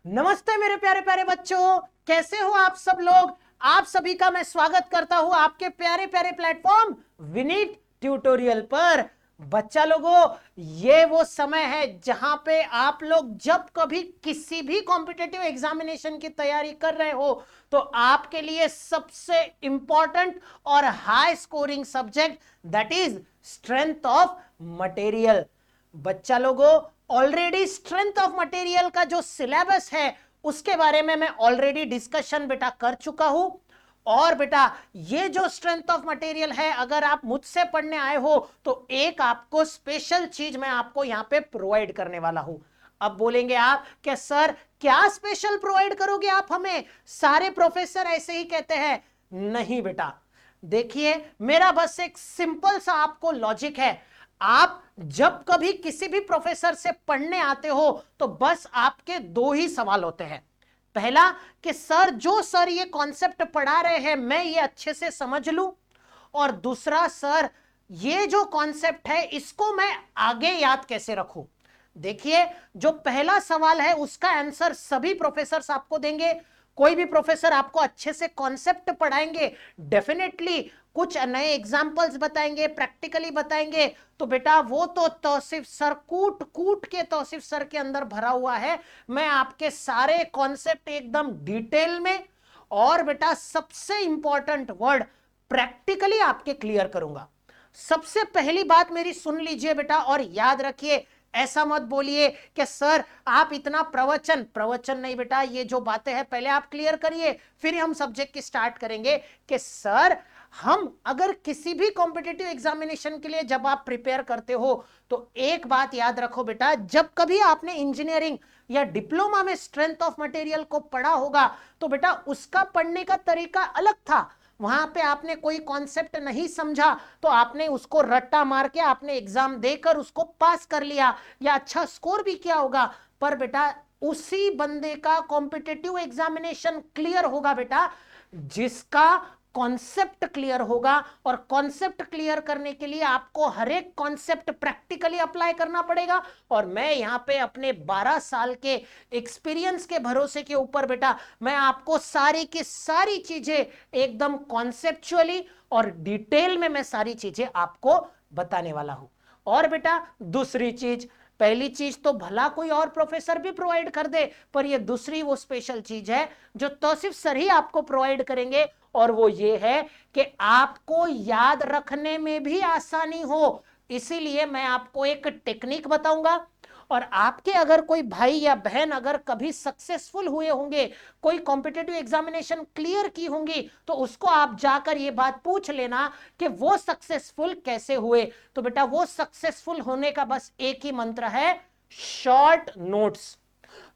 नमस्ते मेरे प्यारे प्यारे बच्चों, कैसे हो आप सब लोग। आप सभी का मैं स्वागत करता हूं आपके प्यारे प्यारे प्लेटफॉर्म विनीत ट्यूटोरियल पर। बच्चा लोगों, ये वो समय है जहां पे आप लोग जब कभी किसी भी कॉम्पिटिटिव एग्जामिनेशन की तैयारी कर रहे हो तो आपके लिए सबसे इंपॉर्टेंट और high scoring subject that is strength of material. बच्चा लोगों, ऑलरेडी स्ट्रेंथ ऑफ मटेरियल का जो सिलेबस है उसके बारे में मैं ऑलरेडी डिस्कशन बेटा कर चुका हूं। और बेटा ये जो स्ट्रेंथ ऑफ मटेरियल है, अगर आप मुझसे पढ़ने आए हो तो एक आपको स्पेशल चीज मैं आपको यहां पे प्रोवाइड करने वाला हूं। अब बोलेंगे आप कि सर क्या स्पेशल प्रोवाइड करोगे आप हमें, सारे प्रोफेसर ऐसे ही कहते हैं। नहीं बेटा, देखिए मेरा बस एक सिंपल सा आपको लॉजिक है। आप जब कभी किसी भी प्रोफेसर से पढ़ने आते हो तो बस आपके दो ही सवाल होते हैं। पहला कि सर जो सर ये कॉन्सेप्ट पढ़ा रहे हैं मैं ये अच्छे से समझ लूं, और दूसरा सर ये जो कॉन्सेप्ट है इसको मैं आगे याद कैसे रखूं। देखिए जो पहला सवाल है उसका आंसर सभी प्रोफेसर आपको देंगे। कोई भी प्रोफेसर आपको अच्छे से कॉन्सेप्ट पढ़ाएंगे, डेफिनेटली कुछ नए एग्जाम्पल्स बताएंगे, प्रैक्टिकली बताएंगे, तो बेटा वो तो तौसीफ सर कूट कूट के तौसीफ सर के अंदर भरा हुआ है। मैं आपके सारे कॉन्सेप्ट एकदम डिटेल में और बेटा सबसे इंपॉर्टेंट वर्ड प्रैक्टिकली आपके क्लियर करूंगा। सबसे पहली बात मेरी सुन लीजिए बेटा और याद रखिए, ऐसा मत बोलिए कि सर आप इतना प्रवचन प्रवचन नहीं बेटा, ये जो बातें हैं पहले आप क्लियर करिए, फिर हम सब्जेक्ट की स्टार्ट करेंगे। कि सर हम अगर किसी भी कॉम्पिटिटिव एग्जामिनेशन के लिए जब आप प्रिपेयर करते हो तो एक बात याद रखो बेटा, जब कभी आपने इंजीनियरिंग या डिप्लोमा में स्ट्रेंथ ऑफ मटेरियल को पढ़ा होगा तो बेटा उसका पढ़ने का तरीका अलग था। वहां पे आपने कोई कॉन्सेप्ट नहीं समझा तो आपने उसको रट्टा मार के आपने एग्जाम देकर उसको पास कर लिया या अच्छा स्कोर भी किया होगा। पर बेटा उसी बंदे का कॉम्पिटिटिव एग्जामिनेशन क्लियर होगा बेटा जिसका कॉन्सेप्ट क्लियर होगा, और कॉन्सेप्ट क्लियर करने के लिए आपको हर एक कॉन्सेप्ट प्रैक्टिकली अप्लाई करना पड़ेगा। और मैं यहां पे अपने 12 साल के एक्सपीरियंस के भरोसे के ऊपर बेटा मैं आपको सारी की सारी चीजें एकदम कॉन्सेप्चुअली और डिटेल में मैं सारी चीजें आपको बताने वाला हूं। और बेटा दूसरी चीज, पहली चीज तो भला कोई और प्रोफेसर भी प्रोवाइड कर दे, पर ये दूसरी वो स्पेशल चीज है जो तौसीफ सर ही आपको प्रोवाइड करेंगे, और वो ये है कि आपको याद रखने में भी आसानी हो। इसीलिए मैं आपको एक टेक्निक बताऊंगा, और आपके अगर कोई भाई या बहन अगर कभी सक्सेसफुल हुए होंगे, कोई कॉम्पिटिटिव एग्जामिनेशन क्लियर की होंगी, तो उसको आप जाकर ये बात पूछ लेना कि वो सक्सेसफुल कैसे हुए। तो बेटा वो सक्सेसफुल होने का बस एक ही मंत्र है, शॉर्ट नोट्स।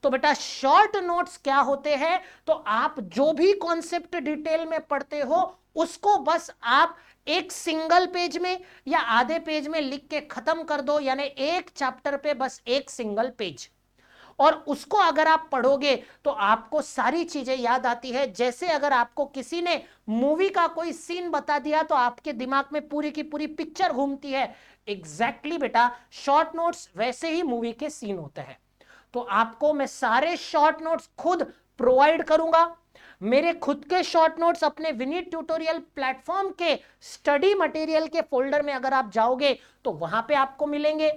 तो बेटा शॉर्ट नोट्स क्या होते हैं, तो आप जो भी कॉन्सेप्ट डिटेल में पढ़ते हो उसको बस आप एक सिंगल पेज में या आधे पेज में लिख के खत्म कर दो, यानी एक चैप्टर पे बस एक सिंगल पेज। और उसको अगर आप पढ़ोगे तो आपको सारी चीजें याद आती है। जैसे अगर आपको किसी ने मूवी का कोई सीन बता दिया तो आपके दिमाग में पूरी की पूरी पिक्चर घूमती है। एग्जैक्टली बेटा शॉर्ट नोट्स वैसे ही मूवी के सीन होते हैं। तो आपको मैं सारे शॉर्ट नोट्स खुद प्रोवाइड करूंगा। मेरे खुद के शॉर्ट नोट्स अपने विनीत ट्यूटोरियल प्लेटफॉर्म के स्टडी मटेरियल के फोल्डर में अगर आप जाओगे तो वहां पे आपको मिलेंगे।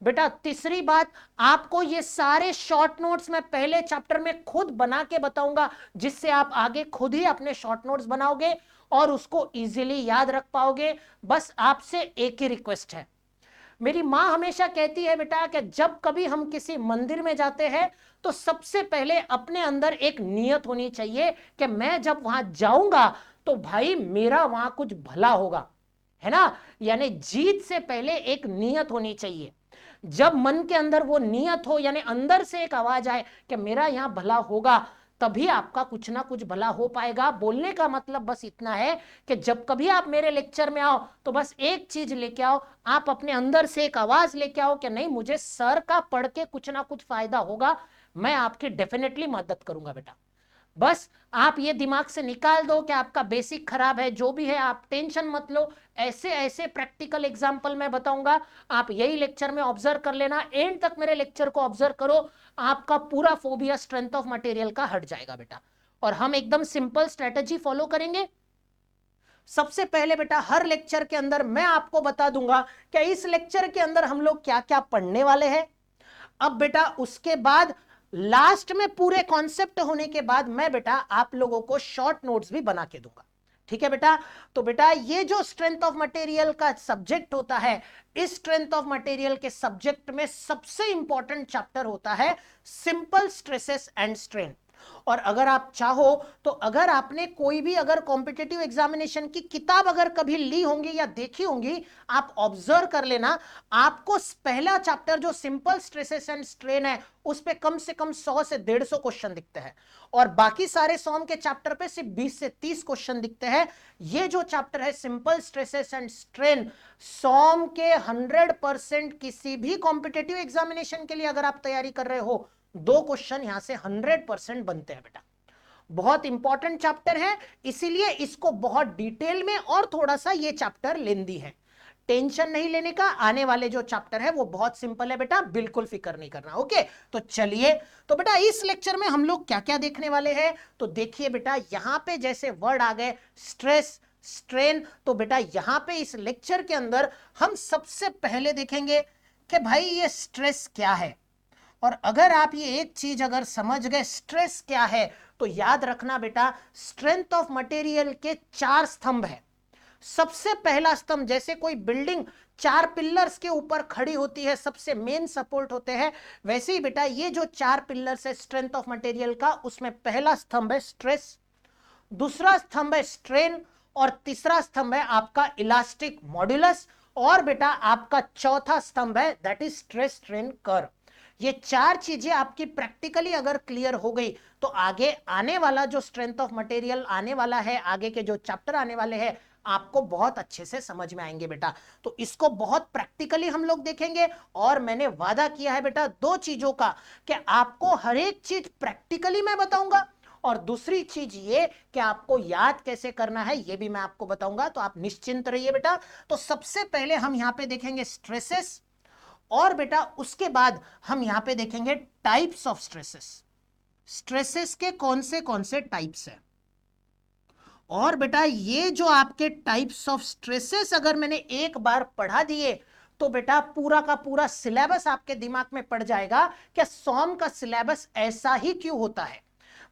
बेटा तीसरी बात, आपको ये सारे शॉर्ट नोट्स मैं पहले चैप्टर में खुद बना के बताऊंगा, जिससे आप आगे खुद ही अपने शॉर्ट नोट्स बनाओगे और उसको इजीली याद रख पाओगे। बस आपसे एक ही रिक्वेस्ट है, मेरी मां हमेशा कहती है बेटा कि जब कभी हम किसी मंदिर में जाते हैं तो सबसे पहले अपने अंदर एक नियत होनी चाहिए कि मैं जब वहां जाऊंगा तो भाई मेरा वहां कुछ भला होगा, है ना। यानी जीत से पहले एक नियत होनी चाहिए। जब मन के अंदर वो नियत हो, यानी अंदर से एक आवाज आए कि मेरा यहां भला होगा, तभी आपका कुछ ना कुछ भला हो पाएगा। बोलने का मतलब बस इतना है कि जब कभी आप मेरे लेक्चर में आओ तो बस एक चीज लेके आओ, आप अपने अंदर से एक आवाज लेके आओ कि नहीं मुझे सर का पढ़ के कुछ ना कुछ फायदा होगा, मैं आपकी डेफिनेटली मदद करूंगा बेटा। बस आप ये दिमाग से निकाल दो कि आपका बेसिक खराब है, जो भी है आप टेंशन मत लो, ऐसे ऐसे प्रैक्टिकल एग्जाम्पल मैं बताऊंगा, आप यही लेक्चर में ऑब्जर्व कर लेना, एंड तक मेरे लेक्चर को ऑब्जर्व करो, आपका पूरा फोबिया स्ट्रेंथ ऑफ मटेरियल का हट जाएगा बेटा। और हम एकदम सिंपल स्ट्रेटेजी फॉलो करेंगे। सबसे पहले बेटा हर लेक्चर के अंदर मैं आपको बता दूंगा कि इस लेक्चर के अंदर हम लोग क्या क्या पढ़ने वाले हैं। अब बेटा उसके बाद लास्ट में पूरे कॉन्सेप्ट होने के बाद मैं बेटा आप लोगों को शॉर्ट नोट्स भी बना के दूंगा, ठीक है बेटा। तो बेटा ये जो स्ट्रेंथ ऑफ मटेरियल का सब्जेक्ट होता है, इस स्ट्रेंथ ऑफ मटेरियल के सब्जेक्ट में सबसे इंपॉर्टेंट चैप्टर होता है सिंपल स्ट्रेसेस एंड स्ट्रेन। और अगर आप चाहो तो अगर आपने कोई भी अगर कॉम्पिटिटिव एग्जामिनेशन की किताब अगर कभी ली होंगी या देखी होंगी, आप ऑब्जर्व कर लेना, आपको पहला चैप्टर जो सिंपल स्ट्रेसेस एंड स्ट्रेन है उस पे कम से कम 100 से 150 क्वेश्चन दिखते हैं, और बाकी सारे सॉम के चैप्टर पे सिर्फ 20 से 30 क्वेश्चन दिखते हैं। ये जो चैप्टर है सिंपल स्ट्रेसेस एंड स्ट्रेन, सॉम के 100% किसी भी कॉम्पिटिटिव एग्जामिनेशन के लिए अगर आप तैयारी कर रहे हो, 2 क्वेश्चन यहां से 100% बनते हैं बेटा। बहुत इंपॉर्टेंट चैप्टर है, इसीलिए इसको बहुत डिटेल में, और थोड़ा सा ये चैप्टर लेंदी है, टेंशन नहीं लेने का, आने वाले जो चैप्टर है वो बहुत सिंपल है बेटा, बिल्कुल फिक्र नहीं करना। ओके, तो चलिए, तो बेटा इस लेक्चर में हम लोग क्या क्या देखने वाले हैं, तो देखिए बेटा यहां पे जैसे वर्ड आ गए स्ट्रेस, स्ट्रेन, तो बेटा यहां पे इस लेक्चर के अंदर हम सबसे पहले देखेंगे कि भाई ये स्ट्रेस क्या है। और अगर आप ये एक चीज अगर समझ गए स्ट्रेस क्या है, तो याद रखना बेटा स्ट्रेंथ ऑफ मटेरियल के 4 स्तंभ है। सबसे पहला स्तंभ, जैसे कोई बिल्डिंग 4 पिलर्स के ऊपर खड़ी होती है, सबसे मेन सपोर्ट होते हैं, वैसे ही बेटा ये जो 4 पिलर्स है स्ट्रेंथ ऑफ मटेरियल का, उसमें पहला स्तंभ है स्ट्रेस, दूसरा स्तंभ है स्ट्रेन, और तीसरा स्तंभ है आपका इलास्टिक मॉड्यूलस, और बेटा आपका चौथा स्तंभ है that is stress strain curve. ये 4 चीजें आपकी प्रैक्टिकली अगर क्लियर हो गई तो आगे आने वाला जो स्ट्रेंथ ऑफ मटेरियल आने वाला है, आगे के जो चैप्टर आने वाले हैं, आपको बहुत अच्छे से समझ में आएंगे बेटा। तो इसको बहुत प्रैक्टिकली हम लोग देखेंगे, और मैंने वादा किया है बेटा 2 चीजों का, कि आपको हर एक चीज प्रैक्टिकली मैं बताऊंगा, और दूसरी चीज ये कि आपको याद कैसे करना है ये भी मैं आपको बताऊंगा, तो आप निश्चिंत रहिए बेटा। तो सबसे पहले हम यहां पे देखेंगे स्ट्रेसेस, और बेटा उसके बाद हम यहां पे देखेंगे टाइप्स ऑफ स्ट्रेसेस, स्ट्रेसेस के कौन से टाइप्स है। और बेटा ये जो आपके टाइप्स ऑफ स्ट्रेसेस अगर मैंने एक बार पढ़ा दिए, तो बेटा पूरा का पूरा सिलेबस आपके दिमाग में पड़ जाएगा कि सॉम का सिलेबस ऐसा ही क्यों होता है।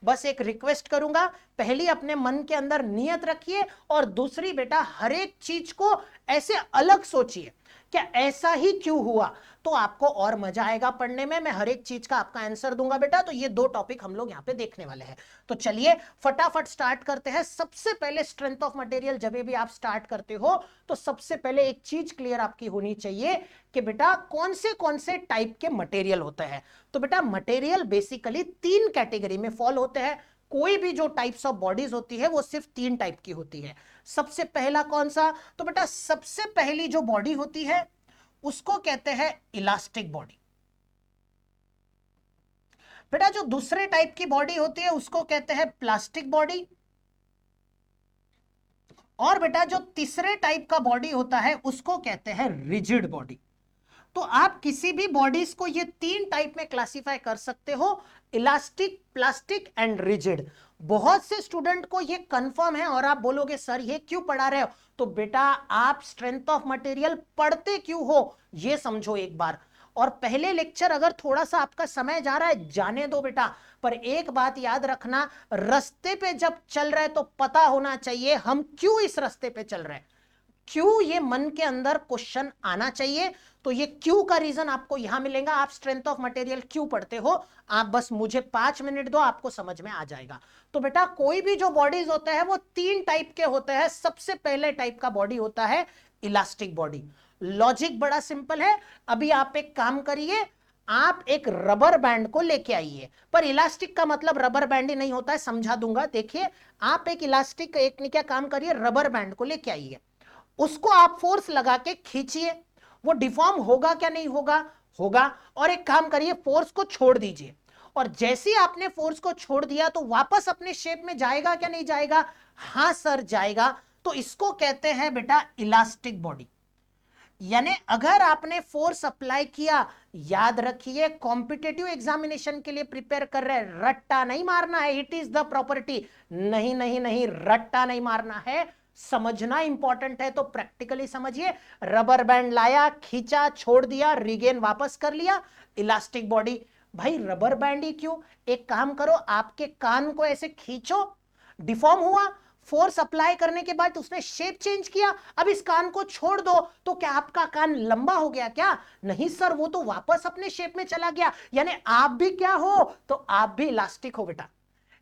बस एक रिक्वेस्ट करूंगा, पहली अपने मन के अंदर नियत रखिए, और दूसरी बेटा हर एक चीज को ऐसे अलग सोचिए क्या ऐसा ही क्यों हुआ, तो आपको और मजा आएगा पढ़ने में, मैं हर एक चीज का आपका आंसर दूंगा बेटा। तो ये 2 टॉपिक हम लोग यहां पे देखने वाले हैं। तो चलिए फटाफट स्टार्ट करते हैं। सबसे पहले स्ट्रेंथ ऑफ मटेरियल जब भी आप स्टार्ट करते हो तो सबसे पहले एक चीज क्लियर आपकी होनी चाहिए कि बेटा कौन से टाइप के मटेरियल होते हैं। तो बेटा मटेरियल बेसिकली 3 कैटेगरी में फॉल होते हैं। कोई भी जो टाइप्स ऑफ बॉडीज होती है वो सिर्फ 3 टाइप की होती है। सबसे पहला कौन सा, तो बेटा सबसे पहली जो बॉडी होती है उसको कहते हैं इलास्टिक बॉडी। बेटा जो दूसरे टाइप की बॉडी होती है उसको कहते हैं प्लास्टिक बॉडी, और बेटा जो तीसरे टाइप का बॉडी होता है उसको कहते हैं रिजिड बॉडी। तो आप किसी भी बॉडीज को ये 3 टाइप में क्लासिफाई कर सकते हो, इलास्टिक, प्लास्टिक एंड रिजिड। बहुत से स्टूडेंट को ये कंफर्म है, और आप बोलोगे सर ये क्यों पढ़ा रहे हो, तो बेटा आप स्ट्रेंथ ऑफ मटेरियल पढ़ते क्यों हो ये समझो एक बार। और पहले लेक्चर अगर थोड़ा सा आपका समय जा रहा है जाने दो बेटा, पर एक बात याद रखना, रास्ते पे जब चल रहे तो पता होना चाहिए हम क्यों इस रास्ते पे चल रहे हैं, क्यों ये मन के अंदर क्वेश्चन आना चाहिए। तो ये क्यों का रीजन आपको यहां मिलेगा, आप स्ट्रेंथ ऑफ मटेरियल क्यों पढ़ते हो, आप बस मुझे 5 मिनट दो, आपको समझ में आ जाएगा। तो बेटा कोई भी जो बॉडीज होता है वो 3 टाइप के होते हैं। सबसे पहले टाइप का बॉडी होता है इलास्टिक बॉडी। लॉजिक बड़ा सिंपल है, अभी आप एक काम करिए, आप एक रबर बैंड को लेके आइए, पर इलास्टिक का मतलब रबर बैंड ही नहीं होता है, समझा दूंगा। देखिए आप एक इलास्टिक, एक ने क्या काम करिए, रबर बैंड को लेके आइए, उसको आप फोर्स लगा के खींचिए, वो डिफॉर्म होगा क्या नहीं होगा, होगा। और एक काम करिए फोर्स को छोड़ दीजिए, और जैसे ही आपने फोर्स को छोड़ दिया तो वापस अपने शेप में जाएगा क्या नहीं जाएगा? हां सर जाएगा। तो इसको कहते हैं बेटा इलास्टिक बॉडी। यानी अगर आपने फोर्स अप्लाई किया, याद रखिए कॉम्पिटेटिव एग्जामिनेशन के लिए प्रिपेयर कर रहे हैं, रट्टा नहीं मारना है, इट इज द प्रॉपर्टी। नहीं नहीं नहीं, रट्टा नहीं मारना है, समझना इंपॉर्टेंट है। तो प्रैक्टिकली समझिए, रबर बैंड लाया, खींचा, छोड़ दिया, रिगेन वापस कर लिया, इलास्टिक बॉडी। भाई रबर बैंड ही क्यों, एक काम करो, आपके कान को ऐसे खींचो, डिफॉर्म हुआ, फोर्स अप्लाई करने के बाद उसने शेप चेंज किया, अब इस कान को छोड़ दो तो क्या आपका कान लंबा हो गया क्या? नहीं सर, वो तो वापस अपने शेप में चला गया। यानी आप भी क्या हो? तो आप भी इलास्टिक हो बेटा।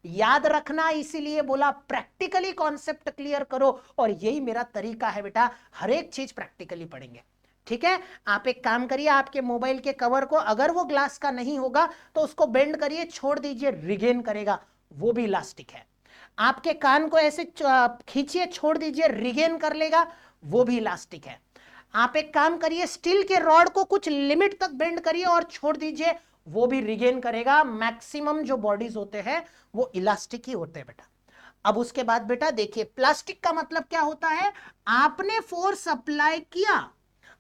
याद रखना, इसीलिए बोला प्रैक्टिकली कॉन्सेप्ट क्लियर करो, और यही मेरा तरीका है बेटा, हर एक चीज प्रैक्टिकली पढ़ेंगे। ठीक है, आप एक काम करिए, आपके मोबाइल के कवर को अगर वो ग्लास का नहीं होगा तो उसको बेंड करिए, छोड़ दीजिए, रिगेन करेगा, वो भी इलास्टिक है। आपके कान को ऐसे खींचिए, छोड़ दीजिए, रिगेन कर लेगा, वो भी इलास्टिक है। आप एक काम करिए, स्टील के रॉड को कुछ लिमिट तक बेंड करिए और छोड़ दीजिए, वो भी रिगेन करेगा। मैक्सिमम जो बॉडीज होते हैं वो इलास्टिक ही होते हैं बेटा। अब उसके बाद बेटा देखिए, प्लास्टिक का मतलब क्या होता है? आपने फोर्स अप्लाई किया,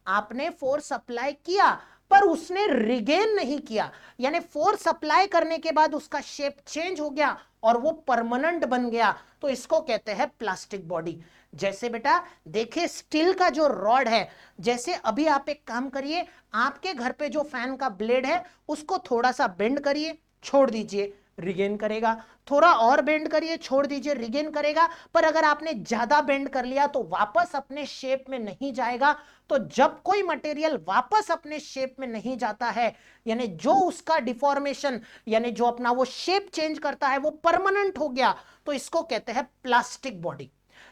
आपने फोर्स अप्लाई किया पर उसने रिगेन नहीं किया, यानी फोर्स अप्लाई करने के बाद उसका शेप चेंज हो गया और वो परमानेंट बन गया, तो इसको कहते हैं प्लास्टिक बॉडी। जैसे बेटा देखिए, स्टील का जो रॉड है, जैसे अभी आप एक काम करिए, आपके घर पे जो फैन का ब्लेड है उसको थोड़ा सा बेंड करिए, छोड़ दीजिए, रिगेन करेगा, थोड़ा और बेंड करिए, छोड़ दीजिए, रिगेन करेगा। पर अगर आपने ज्यादा बेंड कर लिया तो वापस अपने शेप में नहीं जाएगा। तो जब कोई मटेरियल वापस अपने शेप में नहीं जाता है, यानी जो उसका डिफॉर्मेशन, यानी जो अपना वो शेप चेंज करता है वो परमानेंट हो गया, तो इसको कहते हैं प्लास्टिक बॉडी।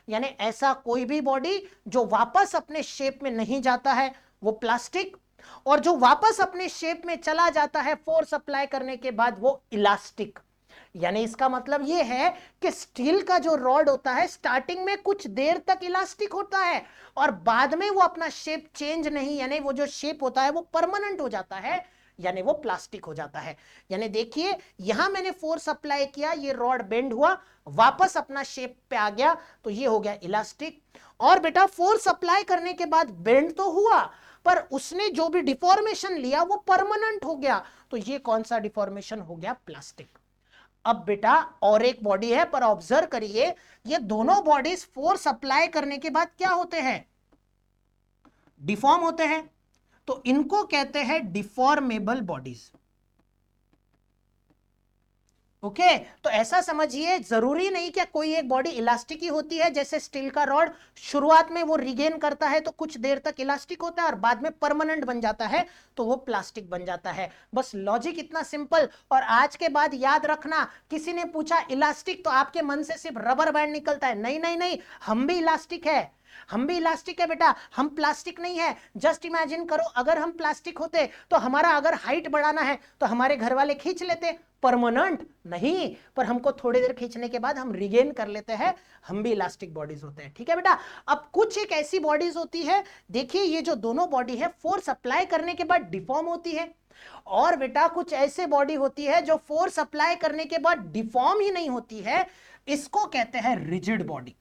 यानी ऐसा कोई भी बॉडी जो वापस अपने शेप में नहीं जाता है वो प्लास्टिक, और जो वापस अपने शेप में चला जाता है फोर्स अप्लाई करने के बाद वो इलास्टिक। यानी इसका मतलब यह है कि स्टील का जो रॉड होता है स्टार्टिंग में कुछ देर तक इलास्टिक होता है और बाद में वो अपना शेप चेंज नहीं, यानी वो जो शेप होता है वो परमानेंट हो जाता है, यानी वो प्लास्टिक हो जाता है। यानी देखिए, यहां मैंने फोर्स अप्लाई किया, ये रॉड बेंड हुआ, वापस अपना शेप पे आ गया, तो ये हो गया इलास्टिक। और बेटा फोर्स अप्लाई करने के बाद बेंड तो हुआ, पर उसने जो भी डिफॉर्मेशन लिया वो परमानेंट हो गया, तो ये कौन सा डिफॉर्मेशन हो गया? प्लास्टिक। अब बेटा और एक बॉडी है, पर ऑब्जर्व करिए, ये दोनों बॉडीज फोर्स अप्लाई करने के बाद क्या होते हैं? डिफॉर्म होते हैं, तो इनको कहते हैं डिफॉर्मेबल बॉडीज। ओके, तो ऐसा समझिए, जरूरी नहीं कि कोई एक बॉडी इलास्टिक ही होती है। जैसे स्टील का रॉड शुरुआत में वो रिगेन करता है तो कुछ देर तक इलास्टिक होता है और बाद में परमानेंट बन जाता है तो वो प्लास्टिक बन जाता है। बस लॉजिक इतना सिंपल। और आज के बाद याद रखना, किसी ने पूछा इलास्टिक तो आपके मन से सिर्फ रबर बैंड निकलता है, नहीं नहीं नहीं, हम भी इलास्टिक है, हम भी इलास्टिक है बेटा, हम प्लास्टिक नहीं है। जस्ट इमेजिन करो, अगर हम प्लास्टिक होते तो हमारा अगर हाइट बढ़ाना है तो हमारे घर वाले खींच लेते, परमानेंट नहीं, पर हमको थोड़ी देर खींचने के बाद हम रिगेन कर लेते हैं, हम भी इलास्टिक बॉडीज होते हैं। ठीक है बेटा, अब कुछ एक ऐसी बॉडीज होती है, देखिए ये जो दोनों बॉडी है फोर्स अप्लाई करने के बाद डिफॉर्म होती है, और बेटा कुछ ऐसे बॉडी होती है जो फोर्स अप्लाई करने के बाद डिफॉर्म ही नहीं होती है, इसको कहते हैं रिजिड बॉडी।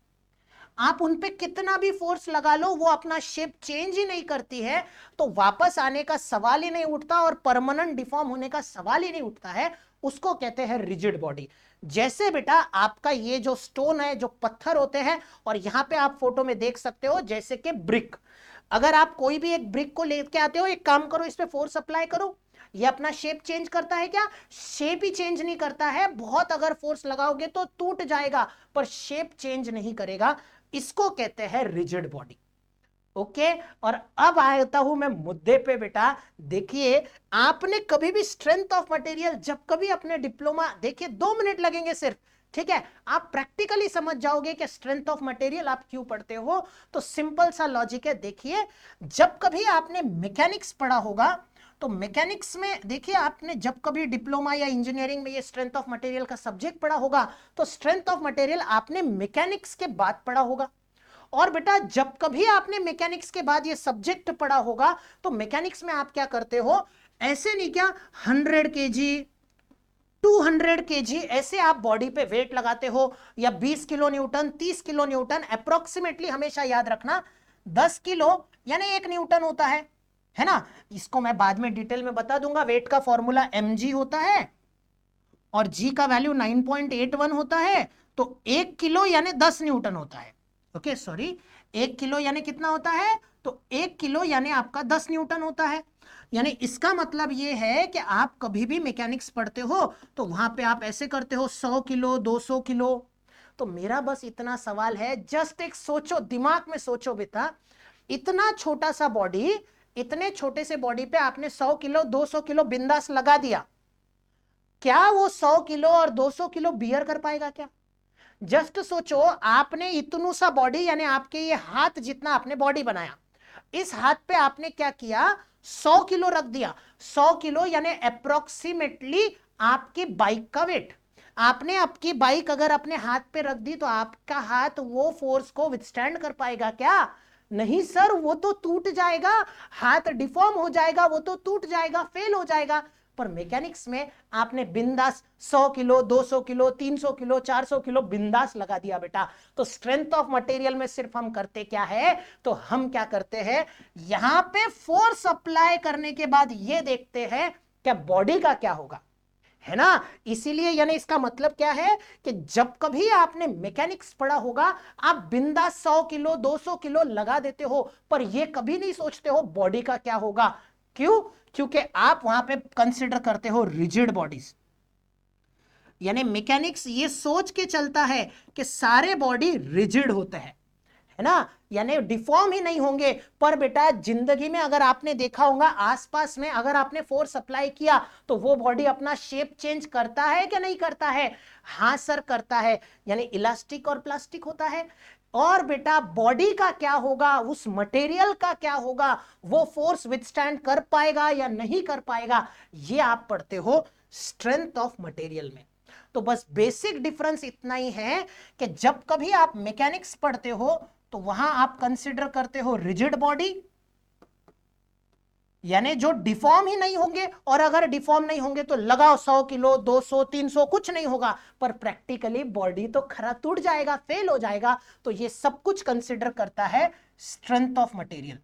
आप उन पे कितना भी फोर्स लगा लो वो अपना शेप चेंज ही नहीं करती है, तो वापस आने का सवाल ही नहीं उठता और परमानेंट डिफॉर्म होने का सवाल ही नहीं उठता है, उसको कहते हैं रिजिड बॉडी। जैसे बेटा आपका ये जो स्टोन है, जो पत्थर होते हैं, और यहां पे आप फोटो में देख सकते हो जैसे कि ब्रिक, अगर आप कोई भी एक ब्रिक को लेके आते हो, एक काम करो, इस पे फोर्स अप्लाई करो, ये अपना शेप चेंज करता है क्या? शेप ही चेंज नहीं करता है, बहुत अगर फोर्स लगाओगे तो टूट जाएगा, पर शेप चेंज नहीं करेगा, इसको कहते हैं रिजिड बॉडी। ओके, और अब आता हूं मैं मुद्दे पे बेटा। देखिए, आपने कभी भी स्ट्रेंथ ऑफ मटेरियल जब कभी अपने डिप्लोमा, देखिए 2 मिनट लगेंगे सिर्फ, ठीक है, आप प्रैक्टिकली समझ जाओगे कि स्ट्रेंथ ऑफ मटेरियल आप क्यों पढ़ते हो। तो सिंपल सा लॉजिक है, देखिए जब कभी आपने मैकेनिक्स पढ़ा होगा, तो मैकेनिक्स में देखिए आपने जब कभी डिप्लोमा या इंजीनियरिंग में ये स्ट्रेंथ ऑफ मटेरियल का सब्जेक्ट पढ़ा होगा, तो स्ट्रेंथ ऑफ मटेरियल आपने मैकेनिक्स के बाद पढ़ा होगा। और बेटा जब कभी आपने मैकेनिक्स के बाद ये सब्जेक्ट पढ़ा होगा, तो मैकेनिक्स में आप क्या करते हो, ऐसे नहीं क्या 100 kg 200 kg ऐसे आप बॉडी पे वेट लगाते हो, या 20 kilo Newton, 30 kilo Newton, approximately हमेशा याद रखना 10 किलो यानी 1 न्यूटन होता है ना। इसको मैं बाद में डिटेल में बता दूंगा। वेट का फॉर्मूला mg होता है और g का वैल्यू 9.81 होता है, तो 1 किलो यानी 10 न्यूटन होता है। ओके सॉरी, 1 किलो यानी कितना होता है, तो 1 किलो यानी आपका 10 न्यूटन होता है। यानी इसका मतलब ये है कि आप कभी भी मैकेनिक्स पढ़ते हो तो वहां पे आप ऐसे करते हो 100 किलो 200 किलो। तो मेरा बस इतना सवाल है, जस्ट एक सोचो, दिमाग में सोचो बेटा, इतना छोटा सा बॉडी, इतने छोटे से बॉडी पे आपने 100 किलो 200 किलो बिंदास लगा दिया, क्या वो 100 किलो और 200 किलो बियर कर पाएगा क्या? जस्ट सोचो, आपने इतनू सा बॉडी यानी आपके ये हाथ जितना आपने बॉडी बनाया, इस हाथ पे आपने क्या किया, 100 किलो रख दिया। 100 किलो यानी अप्रोक्सीमेटली आपकी बाइक का वेट। आपने आपकी बाइक अगर अपने हाथ पे रख दी तो आपका हाथ वो फोर्स को विथस्टैंड कर पाएगा क्या? नहीं सर, वो तो टूट जाएगा, हाथ डिफॉर्म हो जाएगा, वो तो टूट जाएगा, फेल हो जाएगा। पर मैकेनिक्स में आपने बिंदास 100 किलो 200 किलो 300 किलो 400 किलो बिंदास लगा दिया बेटा। तो स्ट्रेंथ ऑफ मटेरियल में सिर्फ हम करते क्या है, तो हम क्या करते हैं, यहां पे फोर्स अप्लाई करने के बाद ये देखते हैं क्या बॉडी का क्या होगा, है ना। इसीलिए यानी इसका मतलब क्या है कि जब कभी आपने मैकेनिक्स पढ़ा होगा, आप बिंदास 100 किलो 200 किलो लगा देते हो, पर यह कभी नहीं सोचते हो बॉडी का क्या होगा। क्यों? क्योंकि आप वहां पे कंसिडर करते हो रिजिड बॉडीज। यानी मैकेनिक्स ये सोच के चलता है कि सारे बॉडी रिजिड होते हैं, है ना, यानी डिफॉर्म ही नहीं होंगे। पर बेटा जिंदगी में अगर आपने देखा होगा, आसपास में अगर आपने फोर्स अप्लाई किया तो वो बॉडी अपना शेप चेंज करता है कि नहीं करता है? हाँ सर करता है, यानी इलास्टिक और प्लास्टिक होता है। और बेटा बॉडी का क्या होगा, उस मटेरियल का क्या होगा, वो फोर्स विथस्टैंड कर पाएगा या नहीं कर पाएगा, ये आप पढ़ते हो स्ट्रेंथ ऑफ मटेरियल में। तो बस बेसिक डिफरेंस इतना ही है कि जब कभी आप मैकेनिक्स पढ़ते हो तो वहां आप कंसिडर करते हो रिजिड बॉडी, यानी जो डिफॉर्म ही नहीं होंगे, और अगर डिफॉर्म नहीं होंगे तो लगाओ 100 किलो 200 300 कुछ नहीं होगा, पर प्रैक्टिकली बॉडी तो खरा टूट जाएगा, फेल हो जाएगा। तो ये सब कुछ कंसिडर करता है स्ट्रेंथ ऑफ मटेरियल।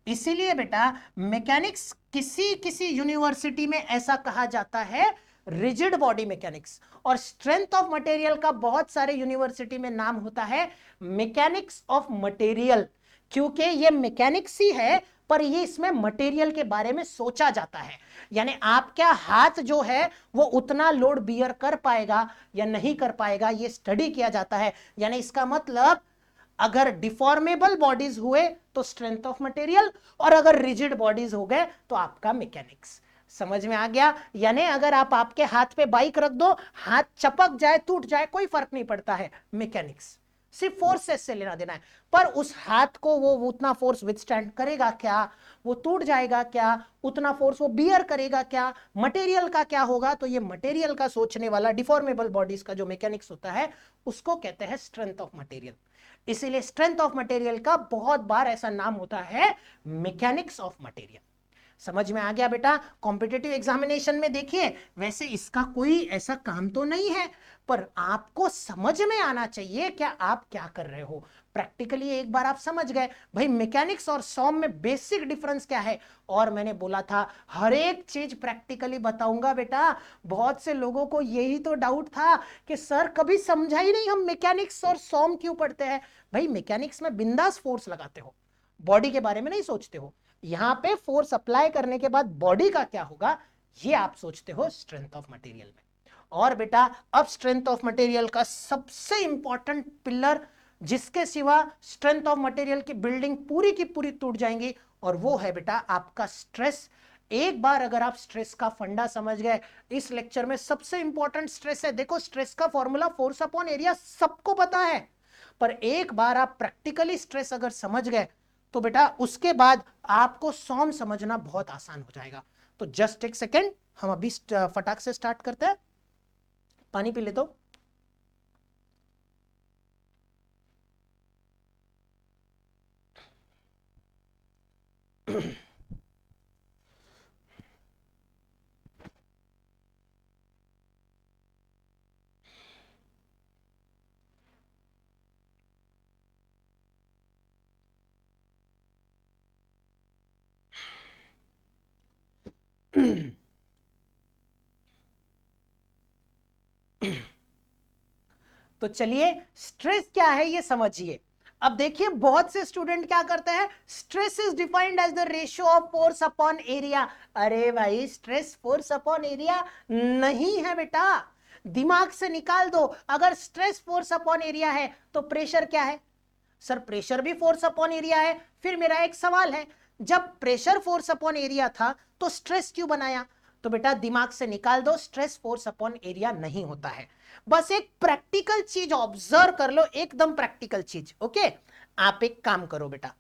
इसीलिए बेटा मैकेनिक्स किसी किसी यूनिवर्सिटी में ऐसा कहा जाता है रिजिड बॉडी मैकेनिक्स, और स्ट्रेंथ ऑफ मटेरियल का बहुत सारे यूनिवर्सिटी में नाम होता है मैकेनिक्स ऑफ मटेरियल, क्योंकि ये मैकेनिक्स ही है पर ये इसमें मटेरियल के बारे में सोचा जाता है। यानी आपका हाथ जो है वो उतना लोड बियर कर पाएगा या नहीं कर पाएगा, ये स्टडी किया जाता है। यानी इसका मतलब अगर डिफॉर्मेबल बॉडीज हुए तो स्ट्रेंथ ऑफ मटेरियल, और अगर रिजिड बॉडीज हो गए तो आपका मैकेनिक्स। समझ में आ गया? यानी अगर आप आपके हाथ पे बाइक रख दो, हाथ चपक जाए टूट जाए कोई फर्क नहीं पड़ता है, मैकेनिक्स सिर्फ फोर्सेस से लेना देना है। पर उस हाथ को वो उतना फोर्स विथस्टैंड करेगा क्या, वो टूट जाएगा क्या, उतना फोर्स वो बियर करेगा क्या, मटेरियल का क्या होगा, तो ये मटेरियल का सोचने वाला डिफॉर्मेबल बॉडीज का जो मैकेनिक्स होता है उसको कहते हैं स्ट्रेंथ ऑफ मटेरियल। इसीलिए स्ट्रेंथ ऑफ मटेरियल का बहुत बार ऐसा नाम होता है मैकेनिक्स ऑफ मटेरियल। समझ में आ गया बेटा? कॉम्पिटिटिव एग्जामिनेशन में देखिए वैसे इसका कोई ऐसा काम तो नहीं है, पर आपको समझ में आना चाहिए क्या आप क्या कर रहे हो। प्रैक्टिकली एक बार आप समझ गए भाई मैकेनिक्स और सॉम में बेसिक डिफरेंस क्या है, और मैंने बोला था हर एक चीज प्रैक्टिकली बताऊंगा बेटा। बहुत से लोगों को यही तो डाउट था कि सर कभी समझा ही नहीं हम मैकेनिक्स और सॉम क्यों पढ़ते हैं। भाई मैकेनिक्स में बिंदास फोर्स लगाते हो, बॉडी के बारे में नहीं सोचते हो। यहां पे फोर्स अप्लाई करने के बाद बॉडी का क्या होगा ये आप सोचते हो स्ट्रेंथ ऑफ मटेरियल में। और बेटा अब स्ट्रेंथ ऑफ मटेरियल का सबसे इंपॉर्टेंट पिलर, जिसके सिवा स्ट्रेंथ ऑफ मटेरियल की बिल्डिंग पूरी की पूरी टूट जाएंगी, और वो है बेटा आपका स्ट्रेस। एक बार अगर आप स्ट्रेस का फंडा समझ गए, इस लेक्चर में सबसे इंपॉर्टेंट स्ट्रेस है। देखो स्ट्रेस का फॉर्मूला फोर्स अपॉन एरिया सबको पता है, पर एक बार आप प्रैक्टिकली स्ट्रेस अगर समझ गए तो बेटा उसके बाद आपको सॉम समझना बहुत आसान हो जाएगा। तो जस्ट एक सेकेंड, हम अभी फटाक से स्टार्ट करते हैं। पानी पी ले तो। तो चलिए स्ट्रेस क्या है ये समझिए। अब देखिए बहुत से स्टूडेंट क्या करते हैं, stress is defined as the ratio of force upon area. अरे भाई स्ट्रेस फोर्स अपॉन एरिया नहीं है बेटा, दिमाग से निकाल दो। अगर स्ट्रेस फोर्स अपॉन एरिया है तो प्रेशर क्या है? सर प्रेशर भी फोर्स अपॉन एरिया है। फिर मेरा एक सवाल है, जब प्रेशर फोर्स अपॉन एरिया था तो स्ट्रेस क्यों बनाया? तो बेटा दिमाग से निकाल दो, स्ट्रेस फोर्स अपॉन एरिया नहीं होता है। बस एक प्रैक्टिकल चीज ऑब्जर्व कर लो, एकदम प्रैक्टिकल चीज। ओके, आप एक काम करो बेटा,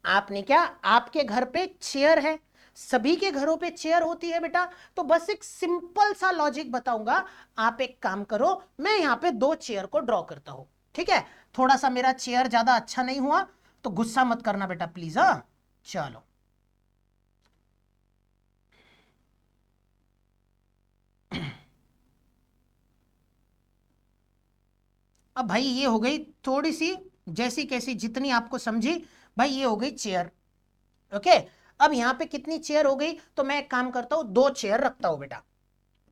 आपने क्या, आपके घर पे चेयर है, सभी के घरों पे चेयर होती है बेटा। तो बस एक सिंपल सा लॉजिक बताऊंगा, आप एक काम करो, मैं यहां पे 2 चेयर को ड्रॉ करता हूं, ठीक है? थोड़ा सा मेरा चेयर ज्यादा अच्छा नहीं हुआ तो गुस्सा मत करना बेटा प्लीज। हाँ चलो, अब भाई ये हो गई थोड़ी सी जैसी कैसी जितनी आपको समझी, भाई ये हो गई चेयर। ओके, अब यहां पे कितनी चेयर हो गई? तो मैं एक काम करता हूं, 2 चेयर रखता हूं बेटा।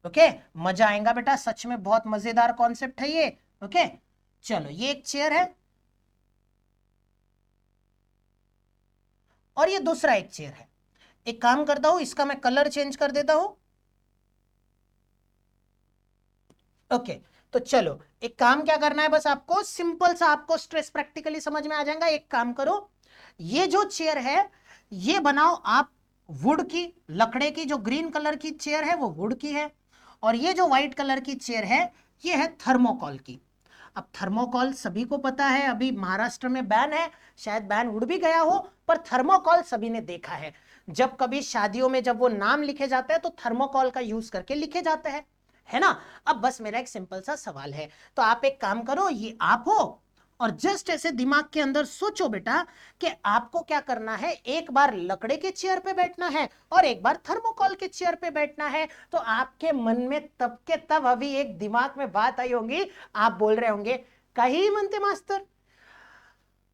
ओके, मजा आएगा बेटा, सच में बहुत मजेदार कॉन्सेप्ट है ये। ओके चलो, ये एक चेयर है और ये दूसरा एक चेयर है। एक काम करता हूं, इसका मैं कलर चेंज कर देता हूं। ओके, तो चलो एक काम क्या करना है, बस आपको सिंपल सा, आपको स्ट्रेस प्रैक्टिकली समझ में आ जाएगा। एक काम करो, ये जो चेयर है ये बनाओ आप वुड की, लकड़े की। जो ग्रीन कलर की चेयर है वो वुड की है, और ये जो व्हाइट कलर की चेयर है ये है थर्मोकॉल की। अब थर्मोकॉल सभी को पता है, अभी महाराष्ट्र में बैन है, शायद बैन उड़ भी गया हो, पर थर्मोकॉल सभी ने देखा है। जब कभी शादियों में जब वो नाम लिखे जाते हैं तो थर्मोकॉल का यूज करके लिखे जाते हैं, है ना? अब बस मेरा एक सिंपल सा सवाल है, तो आप एक काम करो, ये आप हो, और जस्ट ऐसे दिमाग के अंदर सोचो बेटा कि आपको क्या करना है, एक बार लकड़े के चेयर पे बैठना है और एक बार थर्मोकॉल के चेयर पे बैठना है। तो आपके मन में तब के तब अभी एक दिमाग में बात आई होंगी, आप बोल रहे होंगे, काही म्हणते मास्तर,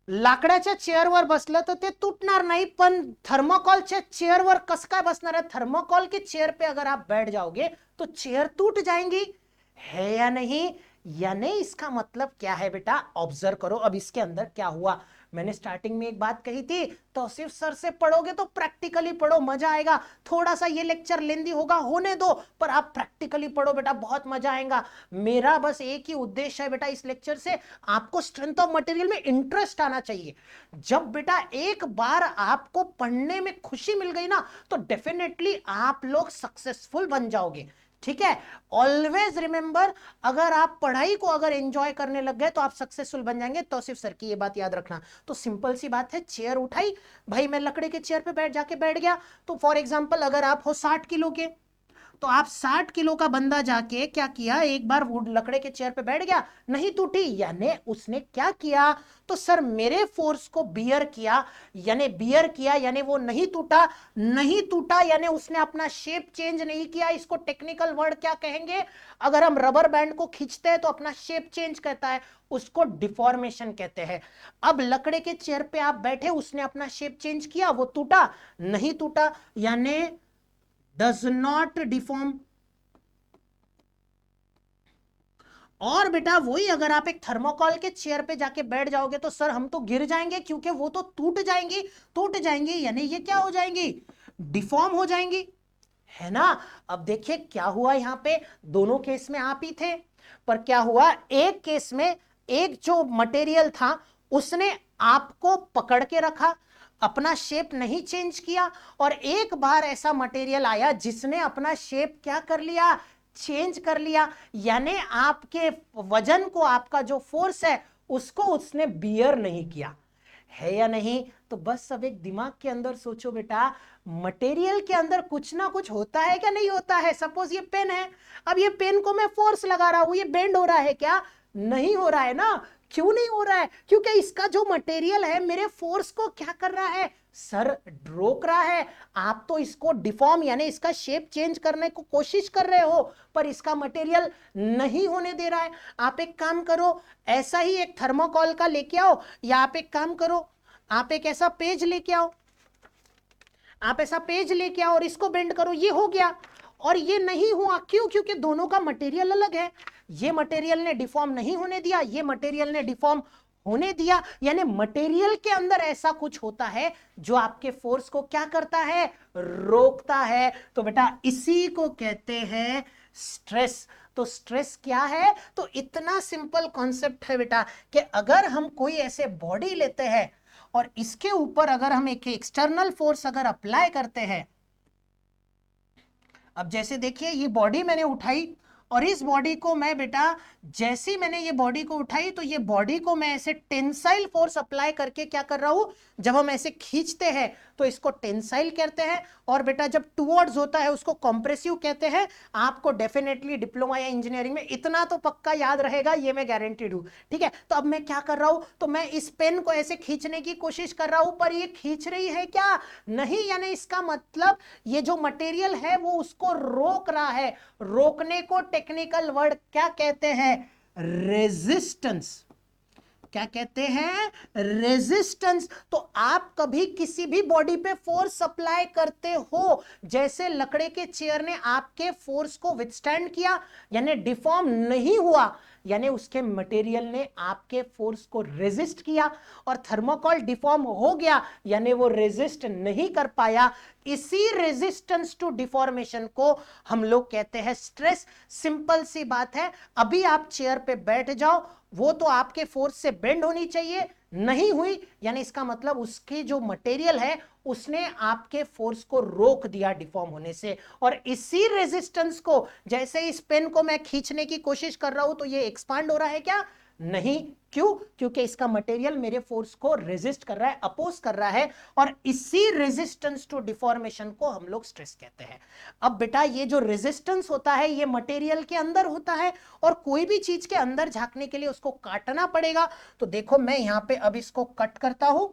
लाकडाच्या चेअरवर बसलं तर ते तुटणार नाही, पण थर्मोकॉलच्या चेअरवर कसं काय बसणार है? थर्मोकॉल के चेयर पे अगर आप बैठ जाओगे तो चेयर टूट जाएंगी, है या नहीं? यानी इसका मतलब क्या है बेटा, ऑब्जर्व करो अब इसके अंदर क्या हुआ। मैंने स्टार्टिंग में एक बात कही थी, तो सिर्फ सर से पढ़ोगे तो प्रैक्टिकली पढ़ो, मजा आएगा। थोड़ा सा ये लेक्चर लेंदी होगा, होने दो, पर आप प्रैक्टिकली पढ़ो बेटा, बहुत मजा आएगा। मेरा बस एक ही उद्देश्य है बेटा इस लेक्चर से, आपको स्ट्रेंथ ऑफ मटेरियल में इंटरेस्ट आना चाहिए। जब बेटा एक बार आपको पढ़ने में खुशी मिल गई ना, तो डेफिनेटली आप लोग सक्सेसफुल बन जाओगे, ठीक है? ऑलवेज रिमेंबर, अगर आप पढ़ाई को अगर एंजॉय करने लग गए तो आप सक्सेसफुल बन जाएंगे। तो सिर्फ सर की ये बात याद रखना। तो सिंपल सी बात है, चेयर उठाई भाई, मैं लकड़े के चेयर पे बैठ गया। तो फॉर एग्जांपल अगर आप हो 60 किलो के, तो आप 60 किलो का बंदा जाके क्या किया, एक बार वुड लकड़े के चेयर पे बैठ गया, नहीं टूटी, यानी उसने क्या किया, तो सर मेरे फोर्स को बियर किया, यानी वो नहीं टूटा। नहीं टूटा यानी उसने अपना शेप चेंज नहीं किया। इसको टेक्निकल वर्ड क्या कहेंगे? अगर हम रबर बैंड को खींचते हैं तो अपना शेप चेंज करता है, उसको डिफॉर्मेशन कहते हैं। अब लकड़े के चेयर पे आप बैठे, उसने अपना शेप चेंज किया, वो टूटा नहीं टूटा, यानी does not deform। और बेटा वही, अगर आप एक थर्मोकॉल के चेयर पे जाके बैठ जाओगे तो सर हम तो गिर जाएंगे, क्योंकि वो तो टूट जाएंगी, यानी ये क्या हो जाएंगी, डिफॉर्म हो जाएंगी, है ना? अब देखिए क्या हुआ, यहां पे दोनों केस में आप ही थे, पर क्या हुआ, एक केस में एक जो मटेरियल था उसने आपको पकड़ के रखा, अपना शेप नहीं चेंज किया, और एक बार ऐसा मटेरियल आया जिसने अपना शेप क्या कर लिया, चेंज कर लिया, यानी आपके वजन को, आपका जो फोर्स है उसको उसने बियर नहीं किया, है या नहीं? तो बस सब एक दिमाग के अंदर सोचो बेटा, मटेरियल के अंदर कुछ ना कुछ होता है क्या, नहीं होता है? सपोज ये पेन है, अब ये पेन को मैं फोर्स लगा रहा हूं, ये बेंड हो रहा है क्या? नहीं हो रहा है ना। क्यों नहीं हो रहा है? क्योंकि इसका जो मटेरियल है मेरे फोर्स को क्या कर रहा है, सर रोक रहा है। आप तो इसको डिफॉर्म यानी इसका शेप चेंज करने को कोशिश कर रहे हो, पर इसका मटेरियल नहीं होने दे रहा है। आप एक काम करो, ऐसा ही एक थर्मोकॉल का लेके आओ, या आप एक काम करो, आप एक ऐसा पेज लेके आओ, आप ऐसा पेज लेके आओ और इसको बेंड करो, ये हो गया। और ये नहीं हुआ, क्यों? क्योंकि दोनों का मटेरियल अलग है। ये मटेरियल ने डिफॉर्म नहीं होने दिया, ये मटेरियल ने डिफॉर्म होने दिया। यानी मटेरियल के अंदर ऐसा कुछ होता है जो आपके फोर्स को क्या करता है? रोकता है। तो बेटा इसी को कहते हैं स्ट्रेस। तो स्ट्रेस क्या है? तो इतना सिंपल कॉन्सेप्ट है बेटा कि अगर हम कोई ऐसे बॉडी लेते हैं और इसके ऊपर अगर हम एक एक्सटर्नल फोर्स अगर अप्लाई करते हैं, अब जैसे देखिए ये बॉडी मैंने उठाई और इस बॉडी को मैं बेटा जैसे ही मैंने ये बॉडी को उठाई तो ये बॉडी को मैं ऐसे टेंसाइल फोर्स अप्लाई करके क्या कर रहा हूं? जब हम ऐसे खींचते हैं तो इसको टेंसाइल कहते हैं, और बेटा जब टुवर्ड्स होता है उसको कंप्रेसिव कहते हैं। आपको डेफिनेटली डिप्लोमा या इंजीनियरिंग में इतना तो पक्का याद रहेगा, ये मैं गारंटीड हूं। ठीक है, तो अब मैं क्या कर रहा हूं? तो मैं इस पेन को ऐसे खींचने की कोशिश कर रहा हूं, पर ये खींच रही है क्या? नहीं। यानी इसका मतलब ये जो मटेरियल है वो उसको रोक रहा है। रोकने को टेक्निकल वर्ड क्या कहते हैं? रेजिस्टेंस। क्या कहते हैं? रेजिस्टेंस। तो आप कभी किसी भी बॉडी पे फोर्स अप्लाई करते हो, जैसे लकड़े के चेयर ने आपके फोर्स को विथस्टैंड किया, यानी डिफॉर्म नहीं हुआ, यानी उसके मटेरियल ने आपके फोर्स को रेजिस्ट किया, और थर्मोकॉल डिफॉर्म हो गया यानी वो रेजिस्ट नहीं कर पाया। इसी रेजिस्टेंस टू डिफॉर्मेशन को हम लोग कहते हैं स्ट्रेस। सिंपल सी बात है। अभी आप चेयर पे बैठ जाओ, वो तो आपके फोर्स से बेंड होनी चाहिए, नहीं हुई, यानी इसका मतलब उसके जो मटेरियल है उसने आपके फोर्स को रोक दिया डिफॉर्म होने से। और इसी रेजिस्टेंस को जैसे इस पेन को मैं खींचने की कोशिश कर रहा हूं तो ये एक्सपांड हो रहा है क्या? नहीं। क्यों? क्योंकि इसका मटेरियल मेरे फोर्स को रेजिस्ट कर रहा है, अपोज कर रहा है, और इसी रेजिस्टेंस टू डिफॉर्मेशन को हम लोग स्ट्रेस कहते हैं। अब बेटा ये जो रेजिस्टेंस होता है ये मटेरियल के अंदर होता है, और कोई भी चीज के अंदर झांकने के लिए उसको काटना पड़ेगा। तो देखो मैं यहां पे अब इसको कट करता हूं।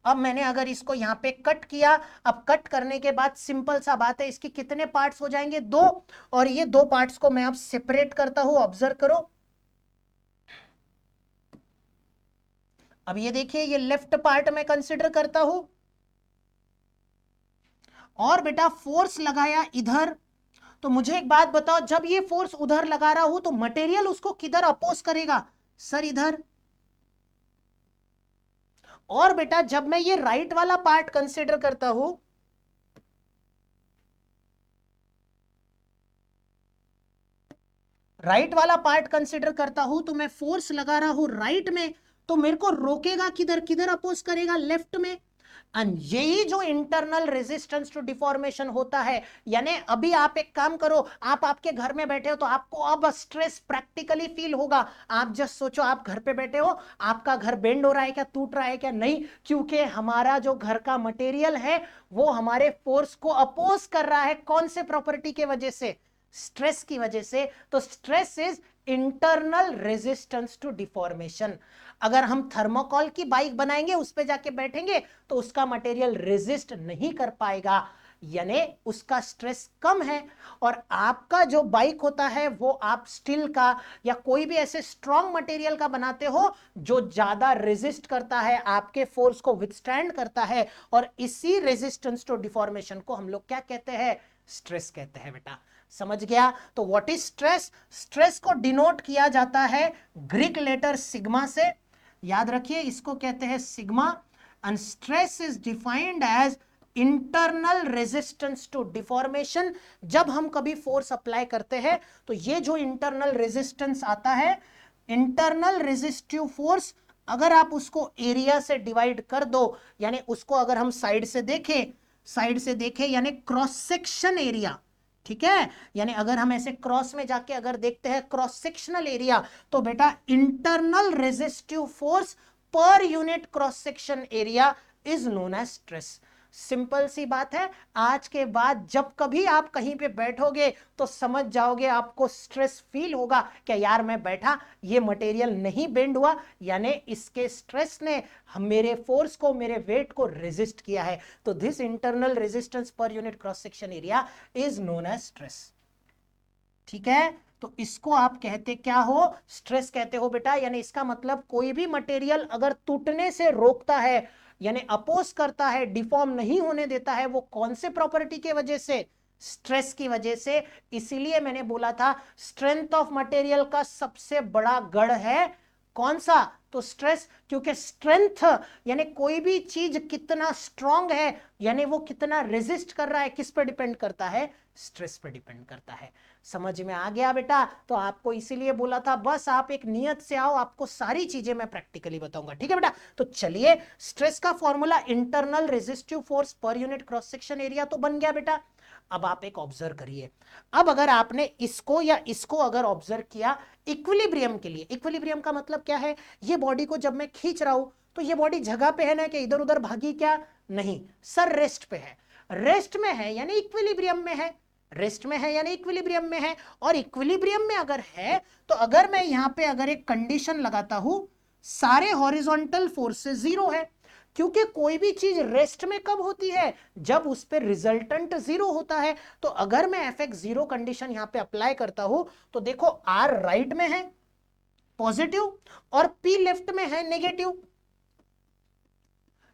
अब मैंने अगर इसको यहां पे कट किया, अब कट करने के बाद सिंपल सा बात है, इसके कितने पार्ट्स हो जाएंगे? 2। और ये 2 पार्ट्स को मैं अब सेपरेट करता हूं। ऑब्जर्व करो। अब ये देखिए ये लेफ्ट पार्ट में कंसिडर करता हूं, और बेटा फोर्स लगाया इधर। तो मुझे एक बात बताओ, जब ये फोर्स उधर लगा रहा हूं तो मटेरियल उसको किधर अपोज करेगा? सर इधर। और बेटा जब मैं ये राइट वाला पार्ट कंसिडर करता हूं, राइट वाला पार्ट कंसिडर करता हूं तो मैं फोर्स लगा रहा हूं राइट में, तो मेरे को रोकेगा किधर? किधर अपोज करेगा? लेफ्ट में। एंड यही जो इंटरनल रेजिस्टेंस टू डिफॉर्मेशन होता है। यानी अभी आप एक काम करो, आप आपके घर में बैठे हो तो आपको अब स्ट्रेस प्रैक्टिकली फील होगा। आप जस्ट सोचो, आप घर पे बैठे हो, आपका घर बेंड हो रहा है क्या? टूट रहा है क्या? नहीं, क्योंकि हमारा जो घर का मटेरियल है वो हमारे फोर्स को अपोज कर रहा है। कौन से प्रॉपर्टी के वजह से? स्ट्रेस की वजह से। तो stress is internal resistance to deformation. अगर हम थर्मोकॉल की बाइक बनाएंगे, उस पे जाके बैठेंगे तो उसका मटेरियल रेजिस्ट नहीं कर पाएगा, यानी उसका स्ट्रेस कम है। और आपका जो बाइक होता है वो आप स्टील का या कोई भी ऐसे स्ट्रॉन्ग मटेरियल का बनाते हो जो ज्यादा रेजिस्ट करता है, आपके फोर्स को विथस्टैंड करता है, और इसी रेजिस्टेंस टू डिफॉर्मेशन को हम लोग क्या कहते हैं? स्ट्रेस कहते हैं। बेटा समझ गया? तो व्हाट इज स्ट्रेस? स्ट्रेस को डिनोट किया जाता है ग्रीक लेटर सिग्मा से। याद रखिए इसको कहते हैं sigma. And stress is defined as internal resistance to deformation. जब हम कभी फोर्स अप्लाई करते हैं तो ये जो इंटरनल रेजिस्टेंस आता है, इंटरनल रेजिस्टिव फोर्स, अगर आप उसको एरिया से डिवाइड कर दो, यानी उसको अगर हम साइड से देखें यानी क्रॉस सेक्शन एरिया, ठीक है, यानी अगर हम ऐसे क्रॉस में जाके अगर देखते हैं क्रॉस सेक्शनल एरिया, तो बेटा internal resistive force per unit cross section area is known as stress. Simple सी बात है। आज के बाद जब कभी आप कहीं पे बैठोगे तो समझ जाओगे, आपको स्ट्रेस फील होगा कि यार मैं बैठा, ये मटेरियल नहीं बेंड हुआ, यानी इसके स्ट्रेस ने मेरे फोर्स को, मेरे वेट को रेजिस्ट किया है। तो this internal resistance per unit cross section area is known as stress. ठीक है, तो इसको आप कहते क्या हो? स्ट्रेस कहते हो बेटा। यानी इसका मतलब कोई भी मटेरियल अगर टूटने से रोकता है, यानी अपोज करता है, डिफॉर्म नहीं होने देता है, वो कौन से प्रॉपर्टी के वजह से? स्ट्रेस की वजह से। इसीलिए मैंने बोला था स्ट्रेंथ ऑफ मटेरियल का सबसे बड़ा गढ़ है कौन सा? तो स्ट्रेस। क्योंकि स्ट्रेंथ यानी कोई भी चीज कितना स्ट्रांग है, यानी वो कितना रेजिस्ट कर रहा है, किस पर डिपेंड करता है? स्ट्रेस पर डिपेंड करता है। समझ में आ गया बेटा? तो आपको इसीलिए बोला था बस आप एक नियत से आओ, आपको सारी चीजें मैं प्रैक्टिकली बताऊंगा। ठीक है बेटा? तो चलिए, स्ट्रेस का formula internal resistive force per unit cross section area तो बन गया बेटा। अब आप एक ऑब्जर्व करिए, अब अगर आपने इसको या इसको अगर ऑब्जर्व किया इक्विलिब्रियम के लिए, इक्विलिब्रियम का मतलब क्या है? ये बॉडी को जब मैं खींच रहा हूं तो ये बॉडी जगह पे है ना, कि इधर उधर भागी क्या? नहीं सर, रेस्ट पे है। रेस्ट में है यानी इक्विलिब्रियम में है, रेस्ट में है यानी इक्विलिब्रियम में है। और इक्विलिब्रियम में अगर है तो अगर मैं यहां पे अगर एक कंडीशन लगाता हूं, सारे हॉरिजॉन्टल फोर्सेस जीरो है, क्योंकि कोई भी चीज रेस्ट में कब होती है? जब उस पर रिजल्टेंट जीरो होता है। तो अगर मैं एफ एक्स जीरो कंडीशन यहां पे अप्लाई करता हूं तो देखो आर राइट में है पॉजिटिव और पी लेफ्ट में है नेगेटिव।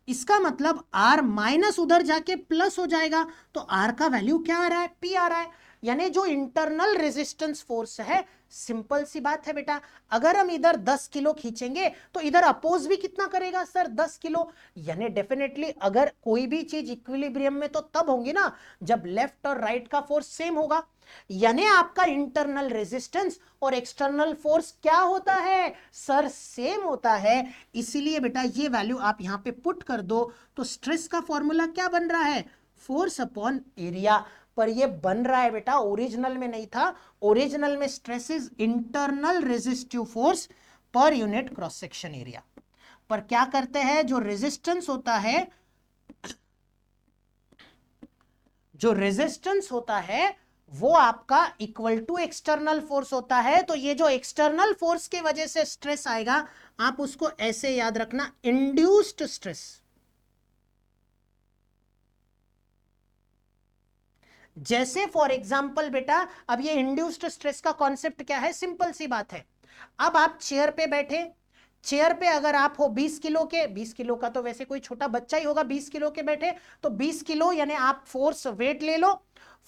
इसका मतलब आर माइनस उधर जाके प्लस हो जाएगा, तो आर का वैल्यू क्या आ रहा है? पी आ रहा है। यानी जो इंटरनल रेजिस्टेंस फोर्स है, सिंपल सी बात है बेटा, अगर हम इधर 10 किलो खींचेंगे तो इधर अपोज भी कितना करेगा सर? 10 किलो। यानी डेफिनेटली अगर कोई भी चीज इक्विलिब्रियम में तो तब होंगी ना जब लेफ्ट और राइट का फोर्स सेम होगा। यानी आपका इंटरनल रेजिस्टेंस और एक्सटर्नल फोर्स क्या होता है सर? सेम होता है। इसीलिए बेटा ये वैल्यू आप यहां पे पुट कर दो तो स्ट्रेस का फॉर्मूला क्या बन रहा है? Force upon area. पर ये बन रहा है बेटा, ओरिजिनल में नहीं था। ओरिजिनल में stress is internal resistive force per unit cross section area. पर क्या करते हैं, जो रेजिस्टेंस होता है, जो रेजिस्टेंस होता है वो आपका इक्वल टू एक्सटर्नल फोर्स होता है। तो ये जो एक्सटर्नल फोर्स की वजह से स्ट्रेस आएगा, आप उसको ऐसे याद रखना, इंड्यूस्ड स्ट्रेस। जैसे फॉर एग्जांपल बेटा, अब ये इंड्यूस्ड स्ट्रेस का कॉन्सेप्ट क्या है? सिंपल सी बात है। अब आप चेयर पे बैठे, चेयर पे अगर आप हो 20 किलो के, 20 किलो का तो वैसे कोई छोटा बच्चा ही होगा, 20 किलो के बैठे, तो 20 किलो यानी आप फोर्स वेट ले लो,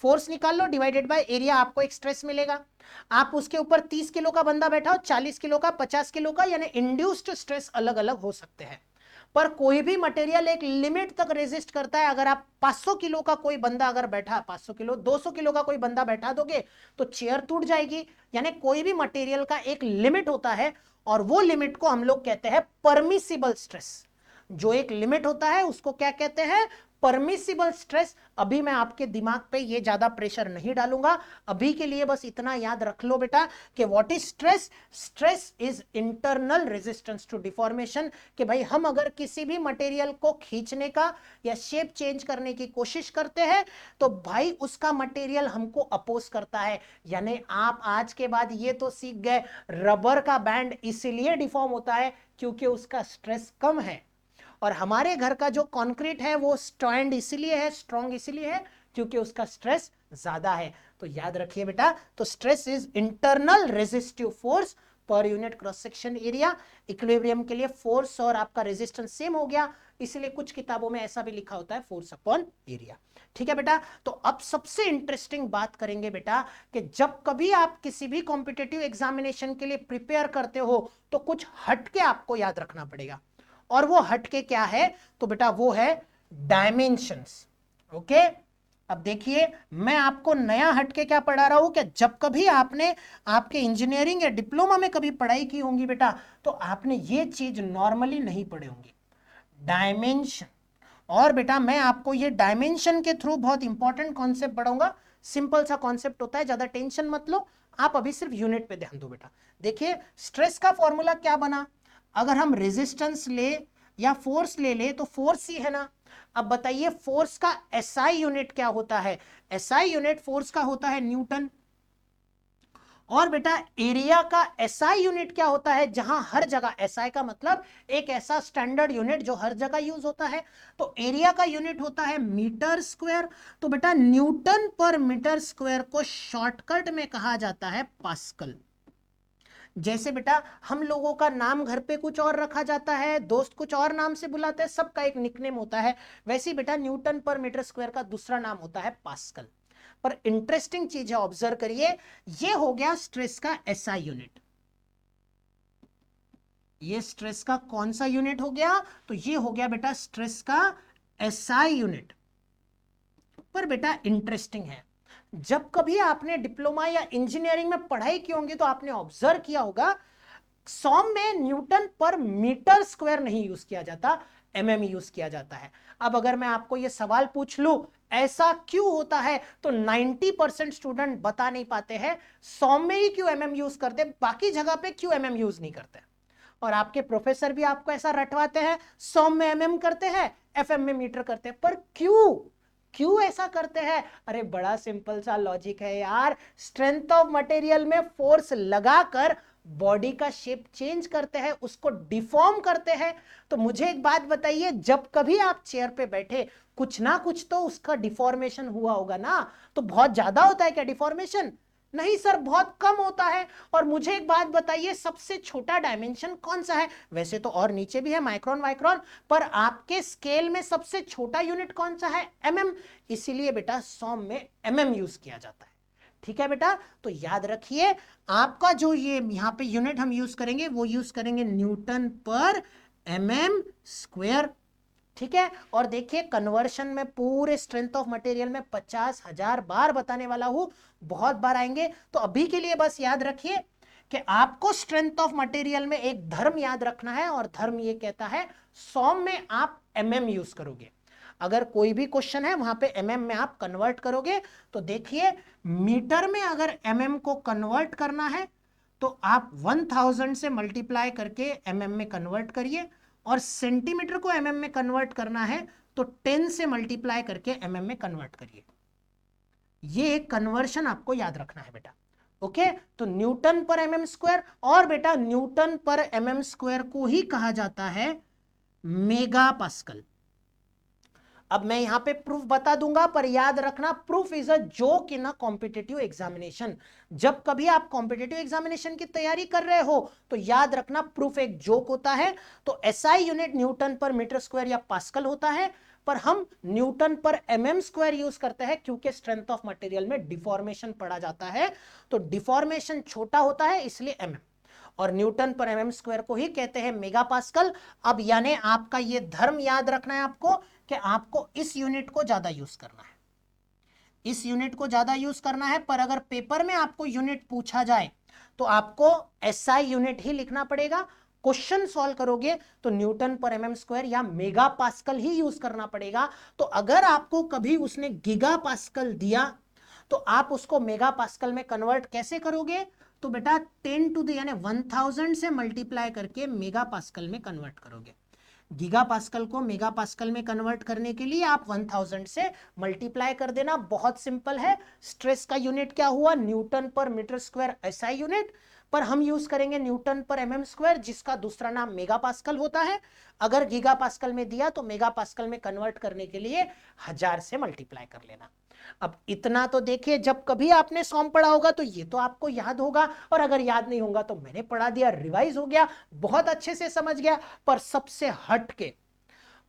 फोर्स निकाल लो, डिवाइडेड बाय एरिया, आपको एक स्ट्रेस मिलेगा। आप उसके ऊपर 30 किलो का बंदा बैठा हो, 40 किलो का, 50 किलो का, यानी इंड्यूस्ड स्ट्रेस अलग अलग हो सकते हैं। पर कोई भी मटेरियल एक लिमिट तक रेजिस्ट करता है। अगर आप 500 किलो का कोई बंदा अगर बैठा, 500 किलो 200 किलो का कोई बंदा बैठा दोगे तो चेयर टूट जाएगी। यानी कोई भी मटेरियल का एक लिमिट होता है और वो लिमिट को हम लोग कहते हैं परमिसिबल स्ट्रेस। जो एक लिमिट होता है उसको क्या कहते हैं? Permissible stress. अभी मैं आपके दिमाग पे ये ज्यादा प्रेशर नहीं डालूंगा, अभी के लिए बस इतना याद रख लो बेटा कि what is stress? Stress is internal resistance to deformation. कि भाई हम अगर किसी भी मटेरियल को खींचने का या शेप चेंज करने की कोशिश करते हैं तो भाई उसका मटेरियल हमको अपोज करता है। यानी आप आज के बाद ये तो सीख गए, रबर का बैंड इसलिए डिफॉर्म होता है क्योंकि उसका स्ट्रेस कम है, और हमारे घर का जो कंक्रीट है वो स्टैंड इसलिए है, स्ट्रॉन्ग इसलिए है क्योंकि उसका स्ट्रेस ज्यादा है। तो याद रखिए बेटा, तो stress is internal resistive force per unit cross section area. Equilibrium के लिए फोर्स और आपका रेजिस्टेंस सेम हो गया, इसलिए कुछ किताबों में ऐसा भी लिखा होता है फोर्स अपॉन एरिया। ठीक है बेटा? तो अब सबसे इंटरेस्टिंग बात करेंगे बेटा कि जब कभी आप किसी भी कॉम्पिटिटिव एग्जामिनेशन के लिए प्रिपेयर करते हो तो कुछ हटके आपको याद रखना पड़ेगा। और वो हटके क्या है? तो बेटा वो है डायमेंशंस। ओके, अब देखिए मैं आपको नया हटके क्या पढ़ा रहा हूं कि जब कभी आपने आपके इंजीनियरिंग या डिप्लोमा में कभी पढ़ाई की होंगी बेटा तो आपने ये चीज नॉर्मली नहीं पढ़े होंगे, डायमेंशन। और बेटा मैं आपको ये डायमेंशन के थ्रू बहुत इंपॉर्टेंट कॉन्सेप्ट पढ़ाऊंगा। सिंपल सा कॉन्सेप्ट होता है, ज्यादा टेंशन मत लो, आप अभी सिर्फ यूनिट पे ध्यान दो बेटा। देखिए स्ट्रेस का फॉर्मूला क्या बना, अगर हम रेजिस्टेंस ले या फोर्स ले ले तो फोर्स ही है ना। अब बताइए फोर्स का एसआई यूनिट क्या होता है? एसआई यूनिट फोर्स का होता है न्यूटन। और बेटा एरिया का एसआई यूनिट क्या होता है? जहां हर जगह, एसआई का मतलब एक ऐसा स्टैंडर्ड यूनिट जो हर जगह यूज होता है, तो एरिया का यूनिट होता है मीटर स्क्वायर। तो बेटा न्यूटन पर मीटर स्क्वायर को शॉर्टकट में कहा जाता है पास्कल। जैसे बेटा हम लोगों का नाम घर पे कुछ और रखा जाता है, दोस्त कुछ और नाम से बुलाते हैं, सबका एक निकनेम होता है, वैसे ही बेटा न्यूटन पर मीटर स्क्वायर का दूसरा नाम होता है पास्कल। पर इंटरेस्टिंग चीज है, ऑब्जर्व करिए, ये हो गया स्ट्रेस का एसआई यूनिट। ये स्ट्रेस का कौन सा यूनिट हो गया? तो ये हो गया बेटा स्ट्रेस का एसआई यूनिट। पर बेटा इंटरेस्टिंग है, जब कभी आपने डिप्लोमा या इंजीनियरिंग में पढ़ाई की होंगी तो आपने ऑब्जर्व किया होगा, सॉम में न्यूटन पर मीटर स्क्वायर नहीं यूज किया जाता, एमएम यूज किया जाता है। अब अगर मैं आपको यह सवाल पूछ लूं ऐसा क्यों होता है, तो 90% स्टूडेंट बता नहीं पाते हैं सॉम में ही क्यों एमएम यूज करते, बाकी जगह पे क्यों एमएम यूज नहीं करते। और आपके प्रोफेसर भी आपको ऐसा रटवाते हैं, सॉम में एमएम करते हैं, एफएम में मीटर करते हैं, पर क्यों क्यों ऐसा करते हैं? अरे बड़ा सिंपल सा लॉजिक है यार, स्ट्रेंथ ऑफ मटेरियल में फोर्स लगाकर बॉडी का शेप चेंज करते हैं, उसको डिफॉर्म करते हैं। तो मुझे एक बात बताइए, जब कभी आप चेयर पे बैठे कुछ ना कुछ तो उसका डिफॉर्मेशन हुआ होगा ना, तो बहुत ज्यादा होता है क्या डिफॉर्मेशन? नहीं सर, बहुत कम होता है। और मुझे एक बात बताइए, सबसे छोटा डायमेंशन कौन सा है? वैसे तो और नीचे भी है, माइक्रोन माइक्रोन, पर आपके स्केल में सबसे छोटा यूनिट कौन सा है? एमएम। इसीलिए बेटा सॉम में एमएम यूज किया जाता है। ठीक है बेटा, तो याद रखिए आपका जो ये यहां पे यूनिट हम यूज करेंगे वो यूज करेंगे न्यूटन पर एमएम स्क्वायर। ठीक है, और देखिए कन्वर्शन में पूरे स्ट्रेंथ ऑफ मटेरियल में 50,000 बार बताने वाला हूं, बहुत बार आएंगे। तो अभी के लिए बस याद रखिए कि आपको स्ट्रेंथ ऑफ मटेरियल में एक धर्म याद रखना है, और धर्म ये कहता है सॉम में आप एमएम यूज करोगे। अगर कोई भी क्वेश्चन है वहां पे एमएम में आप कन्वर्ट करोगे, तो देखिए मीटर में अगर एमएम को कन्वर्ट करना है तो आप 1000 से मल्टीप्लाई करके एमएम में कन्वर्ट करिए, और सेंटीमीटर को एमएम में कन्वर्ट करना है तो 10 से मल्टीप्लाई करके एमएम में कन्वर्ट करिए। ये एक कन्वर्शन आपको याद रखना है बेटा। ओके, तो न्यूटन पर एमएम स्क्वायर, और बेटा न्यूटन पर एमएम स्क्वायर को ही कहा जाता है मेगा पास्कल। अब मैं यहां पे प्रूफ बता दूंगा, पर याद रखना proof is a joke in a competitive examination. जब कभी आप कॉम्पिटिटिव एग्जामिनेशन की तैयारी कर रहे हो तो याद रखना प्रूफ एक जोक होता है। तो एसआई यूनिट न्यूटन पर मीटर स्क्वायर या पास्कल होता है, पर हम न्यूटन पर एमएम स्क्वायर यूज करते हैं क्योंकि स्ट्रेंथ ऑफ मटेरियल में डिफॉर्मेशन पड़ा जाता है, तो डिफॉर्मेशन छोटा होता है इसलिए एमएम, और न्यूटन पर एमएम स्क्वायर को ही कहते हैं मेगा पास्कल। अब यानी आपका ये धर्म याद रखना है आपको कि आपको इस यूनिट को ज्यादा यूज करना है, इस यूनिट को ज्यादा यूज करना है। पर अगर पेपर में आपको यूनिट पूछा जाए तो आपको एसआई यूनिट ही लिखना पड़ेगा। क्वेश्चन सॉल्व करोगे तो न्यूटन पर एमएम स्क्वायर या मेगा पास्कल ही यूज करना पड़ेगा। तो अगर आपको कभी उसने गीगा पास्कल दिया तो आप उसको मेगा पास्कल में कन्वर्ट कैसे करोगे? तो बेटा 10 टू द यानी 1000 से मल्टीप्लाई करके मेगा पास्कल में कन्वर्ट करोगे। गीगा पास्कल को मेगा पास्कल में कन्वर्ट करने के लिए आप 1000 से मल्टीप्लाई कर देना, बहुत सिंपल है। स्ट्रेस का यूनिट क्या हुआ? न्यूटन पर मीटर स्क्वायर एसआई यूनिट, पर हम यूज करेंगे न्यूटन पर एमएम स्क्वायर जिसका दूसरा नाम मेगा पास्कल होता है। अगर गीगा पास्कल में दिया तो मेगा पास्कल में कन्वर्ट करने के लिए 1000 से मल्टीप्लाई कर लेना। अब इतना तो देखिए, जब कभी आपने सॉम पढ़ा होगा तो ये तो आपको याद होगा, और अगर याद नहीं होगा तो मैंने पढ़ा दिया, रिवाइज हो गया, बहुत अच्छे से समझ गया। पर सबसे हट के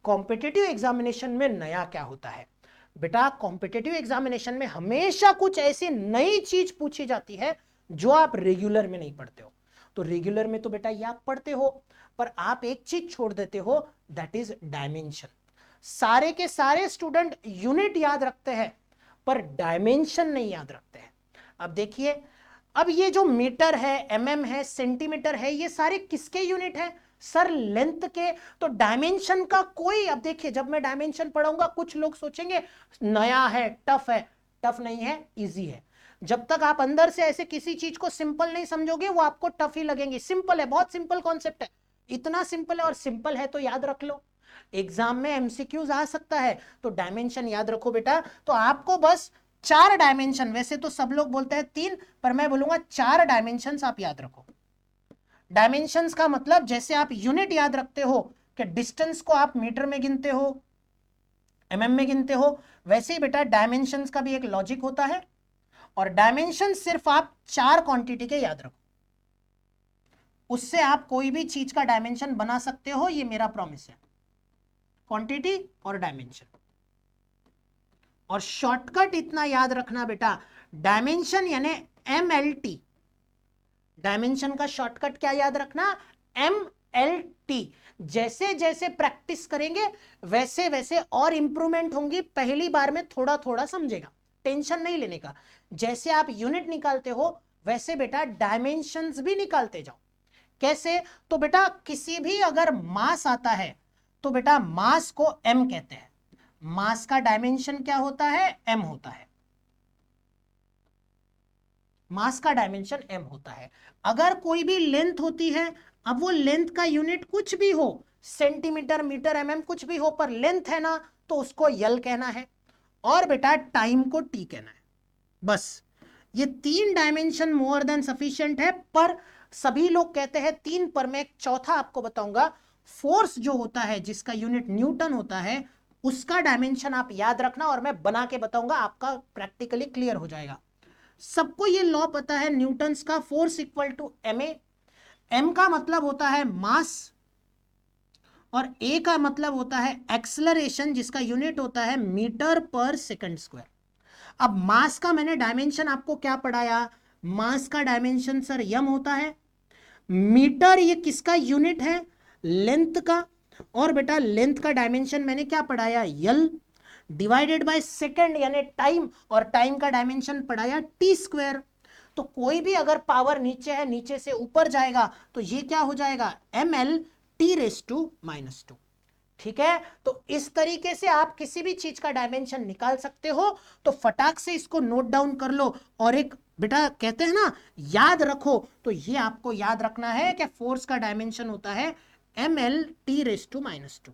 कॉम्पिटिटिव एग्जामिनेशन में नया क्या होता है बेटा? कॉम्पिटिटिव एग्जामिनेशन में हमेशा कुछ ऐसी नई चीज पूछी जाती है जो आप रेगुलर में नहीं पढ़ते हो। तो रेगुलर में तो बेटा ये आप पढ़ते हो, पर आप एक चीज छोड़ देते हो, दैट इज डायमेंशन। सारे के सारे स्टूडेंट यूनिट याद रखते हैं पर डायमेंशन नहीं याद रखते हैं। अब देखिए, अब ये जो मीटर है, एमएम है, सेंटीमीटर है, ये सारे किसके यूनिट है? सर लेंथ के। तो डायमेंशन का कोई, अब देखिए जब मैं डायमेंशन पढ़ाऊंगा कुछ लोग सोचेंगे नया है, टफ है। टफ नहीं है, इजी है। जब तक आप अंदर से ऐसे किसी चीज को सिंपल नहीं समझोगे वो आपको टफ ही लगेंगी। सिंपल है, बहुत सिंपल कॉन्सेप्ट है, इतना सिंपल है, और सिंपल है तो याद रख लो, एग्जाम में एमसीक्यूज आ सकता है। तो डायमेंशन याद रखो बेटा। तो आपको बस 4 डायमेंशन, वैसे तो सब लोग बोलते हैं 3, पर मैं बोलूंगा 4 डायमेंशंस आप याद रखो। डायमेंशंस का मतलब जैसे आप यूनिट याद रखते हो कि डिस्टेंस को आप मीटर में गिनते हो, एमएम में गिनते हो, वैसे ही बेटा डायमेंशंस का भी एक लॉजिक होता है। और डायमेंशन सिर्फ आप 4 क्वांटिटी के याद रखो। उससे आप कोई भी चीज का डायमेंशन बना सकते हो, ये मेरा प्रॉमिस है, क्वांटिटी और डायमेंशन। और शॉर्टकट इतना याद रखना बेटा, डायमेंशन यानी MLT, डायमेंशन का शॉर्टकट क्या याद रखना, MLT। जैसे जैसे प्रैक्टिस करेंगे वैसे वैसे और इंप्रूवमेंट होंगी, पहली बार में थोड़ा थोड़ा समझेगा, टेंशन नहीं लेने का। जैसे आप यूनिट निकालते हो वैसे बेटा डायमेंशंस भी निकालते जाओ। कैसे, तो बेटा किसी भी अगर मास आता है तो बेटा मास को m कहते हैं, मास का डायमेंशन क्या होता है, m होता है, मास का डायमेंशन m होता है। अगर कोई भी लेंथ होती है, अब वो लेंथ का यूनिट कुछ भी हो, सेंटीमीटर, मीटर, mm कुछ भी हो, पर लेंथ है ना तो उसको यल कहना है, और बेटा टाइम को t कहना है। बस ये 3 डायमेंशन मोर देन सफिशिएंट है। पर सभी लोग कहते हैं 3, पर मैं एक चौथा आपको बताऊंगा, फोर्स जो होता है जिसका यूनिट न्यूटन होता है, उसका डायमेंशन आप याद रखना, और मैं बना के बताऊंगा, आपका प्रैक्टिकली क्लियर हो जाएगा। सबको ये लॉ पता है न्यूटन्स का, force equal to ma, m का मतलब होता है मास और a का मतलब होता है एक्सलरेशन, जिसका यूनिट होता है मीटर पर सेकंड स्क्वायर। अब मास का मैंने डायमेंशन आपको क्या पढ़ाया, मास का डायमेंशन सर m होता है, मीटर ये किसका यूनिट है, लेंथ का, और बेटा लेंथ का डायमेंशन मैंने क्या पढ़ाया, यल, डिवाइडेड बाय सेकंड यानी टाइम, और टाइम का डायमेंशन पढ़ाया टी स्क्वायर। तो कोई भी अगर पावर नीचे है, नीचे से ऊपर जाएगा तो ये क्या हो जाएगा, ml(T⁻²). ठीक है, तो इस तरीके से आप किसी भी चीज का डायमेंशन निकाल सकते हो। तो फटाक से इसको नोट डाउन कर लो, और एक बेटा कहते हैं ना याद रखो, तो ये आपको याद रखना है कि फोर्स का डायमेंशन होता है ml(T⁻²).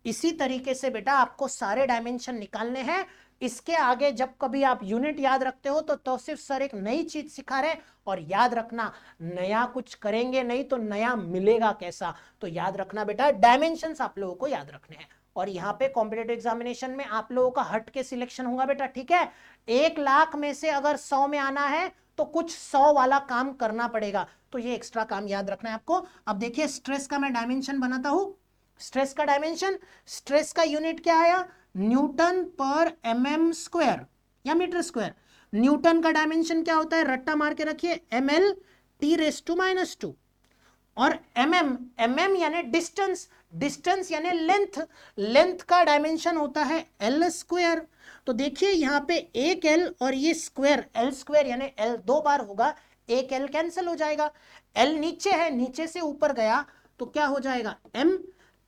इसी तरीके से बेटा आपको सारे डायमेंशन निकालने हैं। इसके आगे जब कभी आप यूनिट याद रखते हो तो तौसीफ सर एक नई चीज सिखा रहे, और याद रखना नया कुछ करेंगे नहीं तो नया मिलेगा कैसा। तो याद रखना बेटा डायमेंशंस आप लोगों को याद रखने हैं, और यहाँ पे कॉम्पिटेटिव एग्जामिनेशन में आप लोगों का हट के सिलेक्शन होगा बेटा, ठीक है। 1 लाख में से अगर 100 में आना है तो कुछ 100 वाला काम करना पड़ेगा, तो ये एक्स्ट्रा काम याद रखना है आपको। अब देखिए स्ट्रेस का मैं डायमेंशन बनाता हूं, स्ट्रेस का डायमेंशन, स्ट्रेस का यूनिट क्या आया, न्यूटन पर mm² या मीटर स्क्वायर। न्यूटन का डायमेंशन क्या होता है, रट्टा मार के रखिए, ml(T⁻²). और mm यानी डिस्टेंस, डिस्टेंस यानी लेंथ, लेंथ का डायमेंशन होता है l²। तो देखिए यहां पे एक l और ये स्क्वायर l² यानी l 2 बार होगा, एक l कैंसिल हो जाएगा, l नीचे है, नीचे से ऊपर गया तो क्या हो जाएगा, m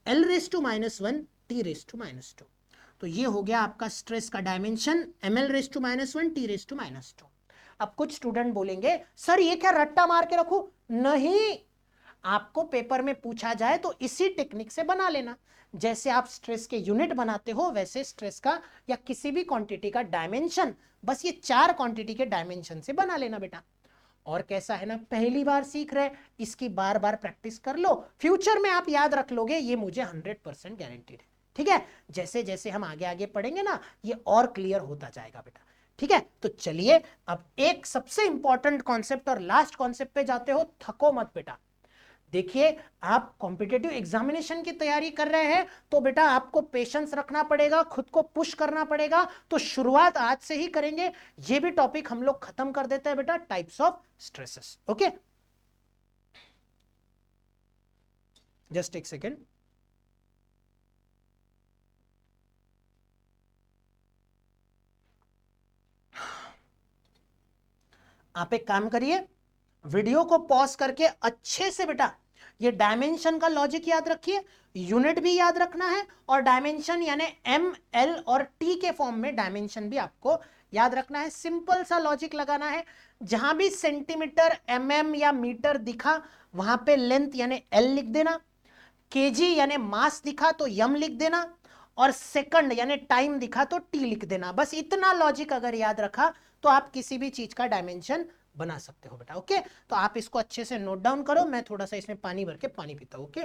l⁻⁻1 T⁻²। तो ये हो गया आपका स्ट्रेस का डायमेंशन ml⁻⁻1 T⁻²। अब कुछ स्टूडेंट बोलेंगे सर ये क्या रट्टा मार के रखूं, नहीं, आपको पेपर में पूछा जाए तो इसी टेक्निक से बना लेना। जैसे आप स्ट्रेस के यूनिट बनाते हो वैसे स्ट्रेस का या किसी भी क्वांटिटी का डायमेंशन, बस ये 4 क्वांटिटी के डायमेंशन से बना लेना बेटा। और कैसा है ना, पहली बार सीख रहे, इसकी बार बार प्रैक्टिस कर लो, फ्यूचर में आप याद रख लोगे, ये मुझे 100% गारंटीड है। ठीक है, जैसे जैसे हम आगे आगे पढ़ेंगे ना ये और क्लियर होता जाएगा बेटा। ठीक है, तो चलिए अब एक सबसे इंपॉर्टेंट कॉन्सेप्ट और लास्ट कॉन्सेप्ट पे जाते हो, थको मत बेटा। देखिए आप कॉम्पिटेटिव एग्जामिनेशन की तैयारी कर रहे हैं तो बेटा आपको पेशेंस रखना पड़ेगा, खुद को पुश करना पड़ेगा। तो शुरुआत आज से ही करेंगे, ये भी टॉपिक हम लोग खत्म कर देते हैं बेटा, types of stresses. Okay, just एक सेकेंड। आप एक काम करिए, वीडियो को पॉज करके अच्छे से बेटा ये डायमेंशन का लॉजिक याद रखिए, यूनिट भी याद रखना है, और डायमेंशन यानी एम, एल और टी के फॉर्म में डायमेंशन भी आपको याद रखना है। सिंपल सा लॉजिक लगाना है, जहां भी सेंटीमीटर, mm या मीटर दिखा वहां पे लेंथ यानी l लिख देना, केजी यानी मास दिखा तो यम लिख देना, और सेकंड यानी टाइम दिखा तो टी लिख देना। बस इतना लॉजिक अगर याद रखा तो आप किसी भी चीज का डायमेंशन बना सकते हो बेटा। ओके, तो आप इसको अच्छे से नोट डाउन करो, मैं थोड़ा सा इसमें पानी भर के पानी पीता हूं। ओके,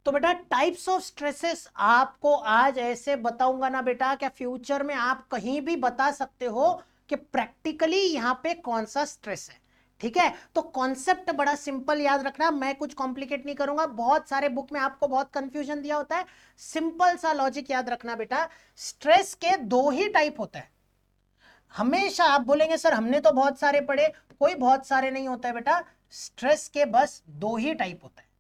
तो बेटा टाइप्स ऑफ स्ट्रेसेस आपको आज ऐसे बताऊंगा ना बेटा, क्या फ्यूचर में आप कहीं भी बता सकते हो कि प्रैक्टिकली यहां पे कौन सा स्ट्रेस है। ठीक है, तो कॉन्सेप्ट बड़ा सिंपल याद रखना, मैं कुछ कॉम्प्लिकेट नहीं करूंगा। बहुत सारे बुक में आपको बहुत कंफ्यूजन दिया होता है, सिंपल सा लॉजिक याद रखना बेटा। स्ट्रेस के दो ही टाइप होते हैं। हमेशा आप बोलेंगे सर हमने तो बहुत सारे पढ़े, कोई बहुत सारे नहीं होता है बेटा, स्ट्रेस के बस दो ही टाइप होते हैं।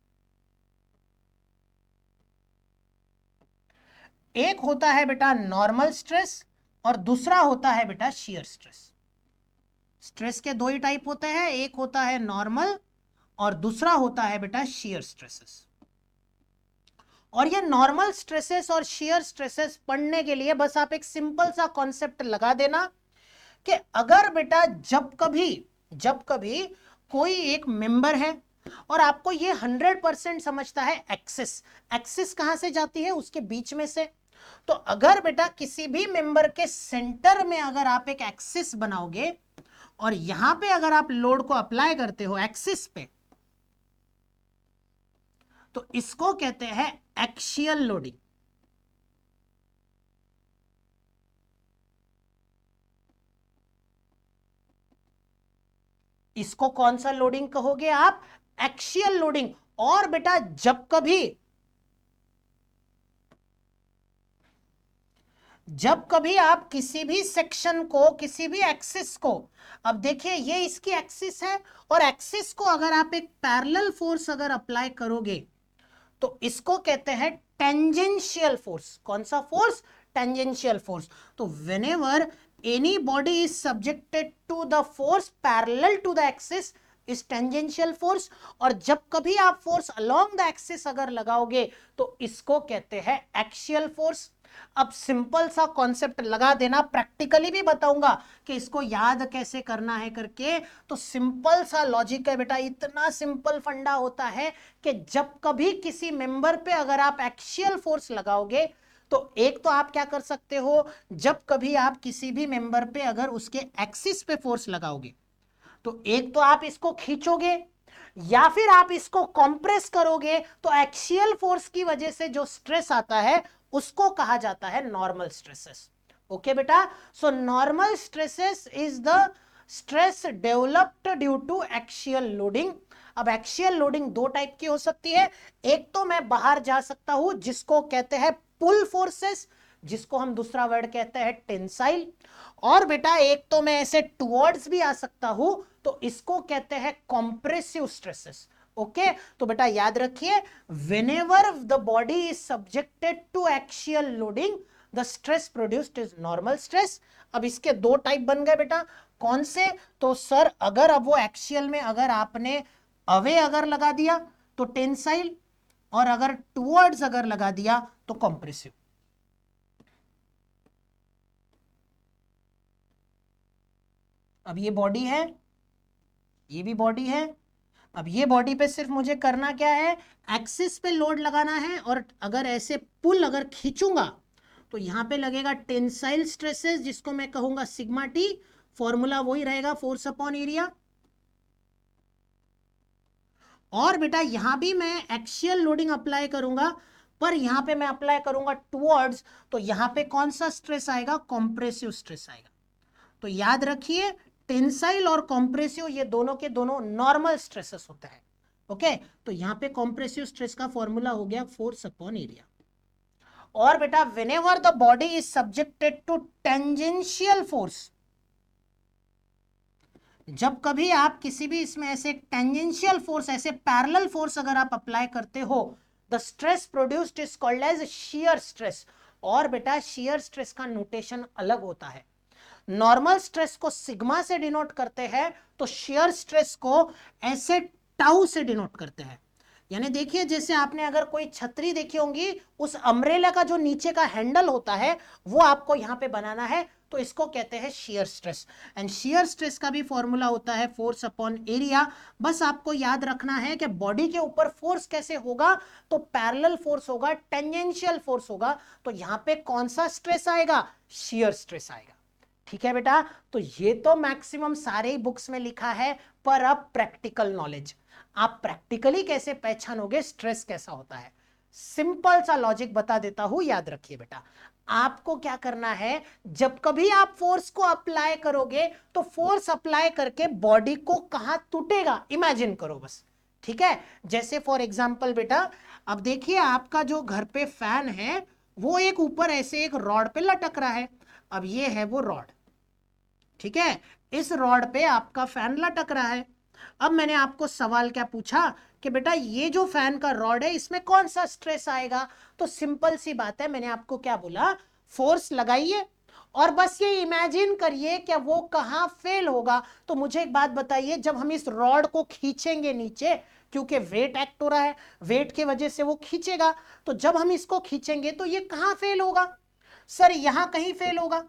एक होता है बेटा नॉर्मल स्ट्रेस और दूसरा होता है बेटा शियर स्ट्रेस। स्ट्रेस के दो ही टाइप होते हैं, एक होता है नॉर्मल और दूसरा होता है बेटा शियर स्ट्रेसेस। और ये नॉर्मल स्ट्रेसेस और शियर स्ट्रेसेस पढ़ने के लिए बस आप एक सिंपल सा कॉन्सेप्ट लगा देना कि अगर बेटा जब कभी कोई एक मेंबर है और आपको ये 100% समझता है एक्सिस, एक्सिस कहां से जाती है, उसके बीच में से। तो अगर बेटा किसी भी मेंबर के सेंटर में अगर आप एक एक्सिस बनाओगे और यहां पे अगर आप लोड को अप्लाई करते हो एक्सिस पे, तो इसको कहते हैं एक्सियल लोडिंग। इसको कौन सा लोडिंग कहोगे आप, एक्सियल लोडिंग। और बेटा जब कभी आप किसी भी सेक्शन को, किसी भी एक्सिस को, अब देखिए ये इसकी एक्सिस है और एक्सिस को अगर आप एक पैरेलल फोर्स अगर अप्लाई करोगे तो इसको कहते हैं टेंजेंशियल फोर्स। कौन सा फोर्स, टेंजेंशियल फोर्स। तो whenever any body is subjected to the force parallel to the axis is tangential force. और जब कभी आप फोर्स अलोंग द एक्सिस अगर लगाओगे तो इसको कहते हैं एक्सियल फोर्स। अब सिंपल सा कॉन्सेप्ट लगा देना, प्रैक्टिकली भी बताऊंगा कि इसको याद कैसे करना है करके। तो सिंपल सा लॉजिक है बेटा, इतना सिंपल फंडा होता है कि जब कभी किसी मेंबर पे अगर आप एक्सियल फोर्स लगाओगे तो एक तो आप क्या कर सकते हो, जब कभी आप किसी भी मेंबर पे अगर उसके एक्सिस पे फोर्स लगाओगे तो एक तो आप इसको खींचोगे या फिर आप इसको कंप्रेस करोगे, तो एक्सियल फोर्स की वजह से जो स्ट्रेस आता है उसको कहा जाता है नॉर्मल स्ट्रेसेस। ओके बेटा, so normal stresses is the stress developed due to axial loading. अब एक्सियल लोडिंग दो टाइप की हो सकती है, एक तो मैं बाहर जा सकता हूं जिसको कहते हैं पुल फोर्सेस, जिसको हम दूसरा वर्ड कहते हैं टेंसाइल। और बेटा एक तो मैं ऐसे टुवर्ड्स भी आ सकता हूं, तो इसको कहते हैं कॉम्प्रेसिव स्ट्रेसेस। ओके, तो बेटा याद रखिए, whenever the body is subjected to axial loading the stress produced is normal stress. अब इसके दो टाइप बन गए बेटा, कौन से, तो सर अगर अब वो एक्सियल में अगर आपने अवे अगर लगा दिया तो टेंसाइल, और अगर टुवर्ड्स अगर लगा दिया तो कॉम्प्रेसिव। अब ये बॉडी है, ये भी बॉडी है। अब ये बॉडी पे सिर्फ मुझे करना क्या है, एक्सिस पे लोड लगाना है, और अगर ऐसे पुल अगर खींचूंगा तो यहां पे लगेगा टेंसाइल स्ट्रेसेस, जिसको मैं कहूंगा सिग्मा टी। फॉर्मूला वही रहेगा, फोर्स अपॉन एरिया। और बेटा यहां भी मैं एक्सियल लोडिंग अप्लाई करूंगा, पर यहां पे मैं अप्लाई करूंगा टुवर्ड्स, तो यहां पे कौन सा स्ट्रेस आएगा, कॉम्प्रेसिव स्ट्रेस आएगा। तो याद रखिए, टेंसाइल और कॉम्प्रेसिव ये दोनों के दोनों नॉर्मल स्ट्रेसेस होते हैं। ओके, तो यहां पे कॉम्प्रेसिव स्ट्रेस का फॉर्मूला हो गया फोर्स अपॉन एरिया। और बेटा whenever the body is subjected to tangential force, जब कभी आप किसी भी इसमें ऐसे टेंजेंशियल फोर्स, ऐसे पैरेलल फोर्स अगर आप अप्लाई करते हो, the stress produced is called as shear stress. और बेटा शियर स्ट्रेस का नोटेशन अलग होता है, नॉर्मल स्ट्रेस को सिग्मा से डिनोट करते हैं, तो शियर स्ट्रेस को ऐसे टाउ से डिनोट करते हैं। यानी देखिए, जैसे आपने अगर कोई छतरी देखी होंगी, उस अम्ब्रेला का जो नीचे का हैंडल होता है वो आपको यहां पे बनाना है, तो इसको कहते हैं shear stress. And shear stress का भी फॉर्मूला होता है फोर्स अपॉन एरिया। बस आपको याद रखना है कि बॉडी के ऊपर फोर्स कैसे होगा, तो पैरेलल फोर्स होगा, टेंजेंशियल फोर्स होगा, तो यहां पे कौन सा स्ट्रेस आएगा, शियर स्ट्रेस आएगा। ठीक है बेटा, तो ये तो मैक्सिमम सारे ही बुक्स में लिखा है, पर अब प्रैक्टिकल नॉलेज, आप प्रैक्टिकली कैसे पहचानोगे स्ट्रेस कैसा होता है। सिंपल सा लॉजिक बता देता हूं, याद रखिए बेटा। आपको क्या करना है, जब कभी आप फोर्स को अप्लाई करोगे तो फोर्स अप्लाई करके बॉडी को कहां टूटेगा इमेजिन करो बस, ठीक है। जैसे फॉर एग्जांपल बेटा, अब देखिए आपका जो घर पे फैन है वो एक ऊपर ऐसे एक रॉड पे लटक रहा है। अब ये है वो रॉड, ठीक है, इस रॉड पे आपका फैन लटक रहा है। अब मैंने आपको सवाल क्या पूछा कि बेटा ये जो फैन का रॉड है इसमें कौन सा स्ट्रेस आएगा, तो सिंपल सी बात है, मैंने आपको क्या बोला, फोर्स लगाइए और बस ये इमेजिन करिए कि वो कहां फेल होगा। तो मुझे एक बात बताइए, जब हम इस रॉड को खींचेंगे नीचे, क्योंकि वेट एक्ट हो रहा है, वेट की वजह से वो खींचेगा, तो जब हम इसको खींचेंगे तो ये कहां फेल होगा, सर यहां कहीं फेल होगा।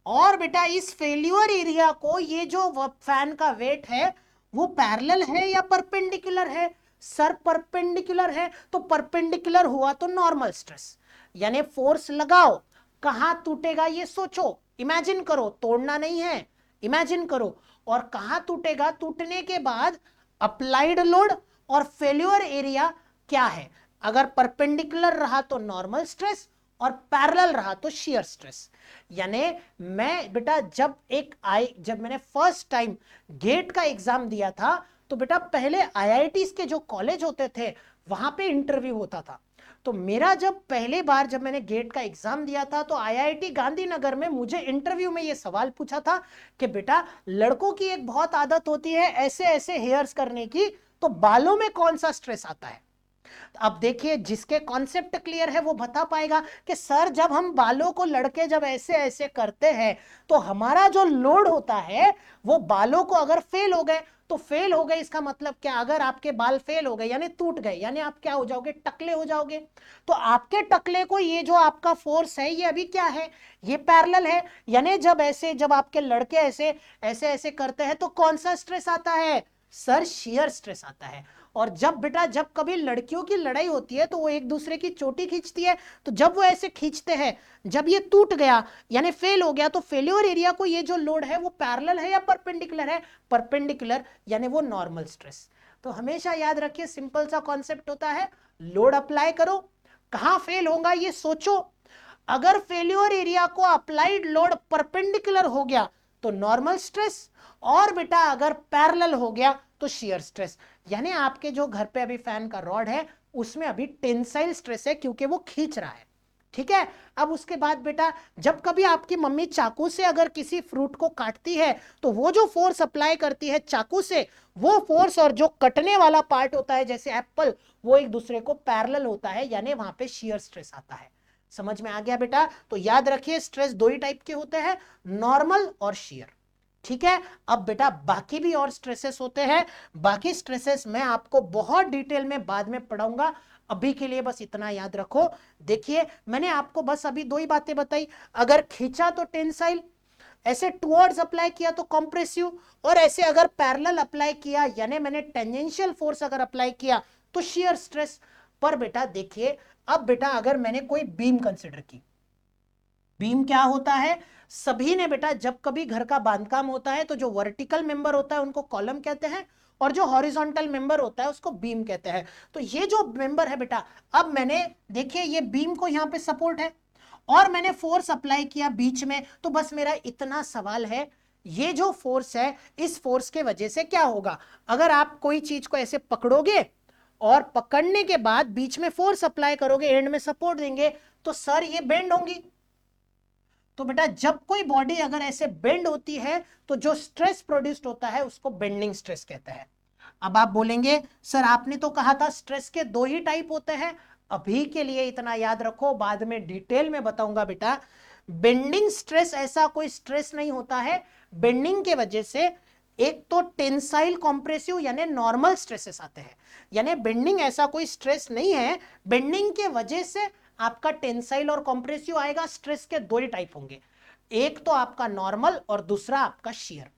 और बेटा इस फेल्यूर एरिया को, ये जो फैन का वेट है वो पैरेलल है या परपेंडिकुलर है, सर परपेंडिकुलर है, तो परपेंडिकुलर हुआ तो नॉर्मल स्ट्रेस, यानी फोर्स लगाओ, कहां टूटेगा ये सोचो, इमेजिन करो, तोड़ना नहीं है, इमेजिन करो, और कहां टूटेगा, टूटने के बाद अप्लाइड लोड और फेल्यूर एरिया क्या है। अगर परपेंडिकुलर रहा तो नॉर्मल स्ट्रेस और पैरेलल रहा तो शियर स्ट्रेस। यानी मैं बेटा जब मैंने फर्स्ट टाइम गेट का एग्जाम दिया था, तो बेटा पहले आईआईटीज के जो कॉलेज होते थे वहां पे इंटरव्यू होता था। तो मेरा जब पहली बार जब मैंने गेट का एग्जाम दिया था तो आईआईटी गांधीनगर में मुझे इंटरव्यू में ये सवाल पूछा था कि बेटा लड़कों की एक बहुत आदत होती है ऐसे ऐसे हेयर्स करने की, तो बालों में कौन सा स्ट्रेस आता है। अब देखिए जिसके कॉन्सेप्ट क्लियर है वो बता पाएगा कि सर जब हम बालों को लड़के जब ऐसे ऐसे करते हैं तो हमारा जो लोड होता है वो बालों को अगर फेल हो गए तो फेल हो गए, इसका मतलब क्या, अगर आपके बाल फेल हो गए यानी टूट गए, यानी आप क्या हो जाओगे, टकले हो जाओगे। तो आपके टकले को ये जो आपका फोर्स है ये अभी क्या है, ये पैरेलल है, यानी जब आपके लड़के ऐसे ऐसे ऐसे करते हैं तो कौन सा स्ट्रेस आता है, सर शियर स्ट्रेस आता है। और जब कभी लड़कियों की लड़ाई होती है तो वो एक दूसरे की चोटी खींचती है, तो जब वो ऐसे खींचते हैं, जब ये टूट गया यानी फेल हो गया, तो फेल्योर एरिया को ये जो लोड है वो पैरेलल है या परपेंडिकुलर है, परपेंडिकुलर, यानी वो नॉर्मल स्ट्रेस। तो हमेशा याद रखिए सिंपल सा कॉन्सेप्ट होता है, लोड अप्लाई करो, कहां फेल होगा ये सोचो, अगर फेल्योर एरिया को अप्लाइड लोड परपेंडिकुलर हो गया तो नॉर्मल स्ट्रेस, और बेटा अगर पैरेलल हो गया तो शियर स्ट्रेस। यानी आपके जो घर पे अभी फैन का रॉड है उसमें अभी टेंसाइल स्ट्रेस है क्योंकि वो खींच रहा है, ठीक है। अब उसके बाद बेटा जब कभी आपकी मम्मी चाकू से अगर किसी फ्रूट को काटती है तो वो जो फोर्स अप्लाई करती है चाकू से, वो फोर्स और जो कटने वाला पार्ट होता है जैसे एप्पल, वो एक दूसरे को पैरेलल होता है, यानी वहां पे शियर स्ट्रेस आता है। समझ में आ गया बेटा। तो याद रखिए स्ट्रेस दो ही टाइप के होते हैं, नॉर्मल और शियर, ठीक है। अब बेटा बाकी भी और स्ट्रेसेस होते हैं, बाकी स्ट्रेसेस मैं आपको बहुत डिटेल में बाद में पढ़ाऊंगा, अभी के लिए बस इतना याद रखो। देखिए मैंने आपको बस अभी दो ही बातें बताई, अगर खींचा तो टेंसाइल, ऐसे टुवर्ड्स अप्लाई किया तो कॉम्प्रेसिव, और ऐसे अगर पैरेलल अप्लाई किया यानी मैंने टेंजेंशियल फोर्स अगर अप्लाई किया तो शियर स्ट्रेस। पर बेटा देखिए अब बेटा अगर मैंने कोई बीम कंसिडर की, बीम क्या होता है, सभी ने बेटा जब कभी घर का बांधकाम होता है तो जो वर्टिकल मेंबर होता है उनको कॉलम कहते हैं और जो हॉरिजॉन्टल मेंबर होता है उसको बीम कहते हैं। तो ये जो मेंबर है बेटा, अब मैंने देखिए ये बीम को यहां पे सपोर्ट है और मैंने फोर्स अप्लाई किया बीच में, तो बस मेरा इतना सवाल है, ये जो फोर्स है इस फोर्स के वजह से क्या होगा, अगर आप कोई चीज को ऐसे पकड़ोगे और पकड़ने के बाद बीच में फोर्स अप्लाई करोगे, एंड में सपोर्ट देंगे, तो सर ये बेंड होंगी। तो बेटा जब कोई बॉडी अगर ऐसे बेंड होती है तो जो स्ट्रेस प्रोड्यूस्ड होता है उसको बेंडिंग स्ट्रेस कहते हैं। अब आप बोलेंगे सर आपने तो कहा था स्ट्रेस के दो ही टाइप होते हैं, अभी के लिए इतना याद रखो, बाद में डिटेल में बताऊंगा बेटा। बेंडिंग स्ट्रेस ऐसा कोई स्ट्रेस नहीं होता है, बेंडिंग के वजह से एक तो टेंसाइल कॉम्प्रेसिव यानी नॉर्मल स्ट्रेसेस आते हैं, यानी बेंडिंग ऐसा कोई स्ट्रेस नहीं है, बेंडिंग के वजह से आपका टेंसाइल और कॉम्प्रेसिव आएगा। स्ट्रेस के दो ही टाइप होंगे, एक तो आपका नॉर्मल और दूसरा आपका शियर।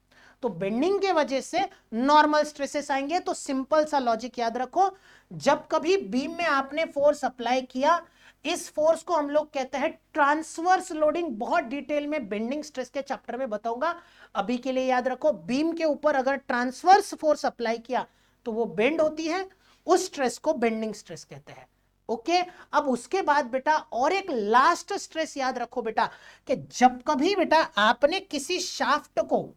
तो बेंडिंग के वजह से नॉर्मल स्ट्रेसेस आएंगे। तो सिंपल सा लॉजिक याद रखो, जब कभी बीम में आपने फोर्स अप्लाई किया, इस फोर्स को हम लोग कहते हैं ट्रांसवर्स लोडिंग, बहुत डिटेल में बेंडिंग स्ट्रेस के चैप्टर में बताऊंगा, अभी के लिए याद रखो बीम के ऊपर अगर ट्रांसवर्स फोर्स अप्लाई किया तो वो बेंड होती है, उस स्ट्रेस को बेंडिंग स्ट्रेस कहते हैं। ओके। अब उसके बाद बेटा और एक लास्ट स्ट्रेस याद रखो बेटा, कि जब कभी बेटा आपने किसी शाफ्ट को,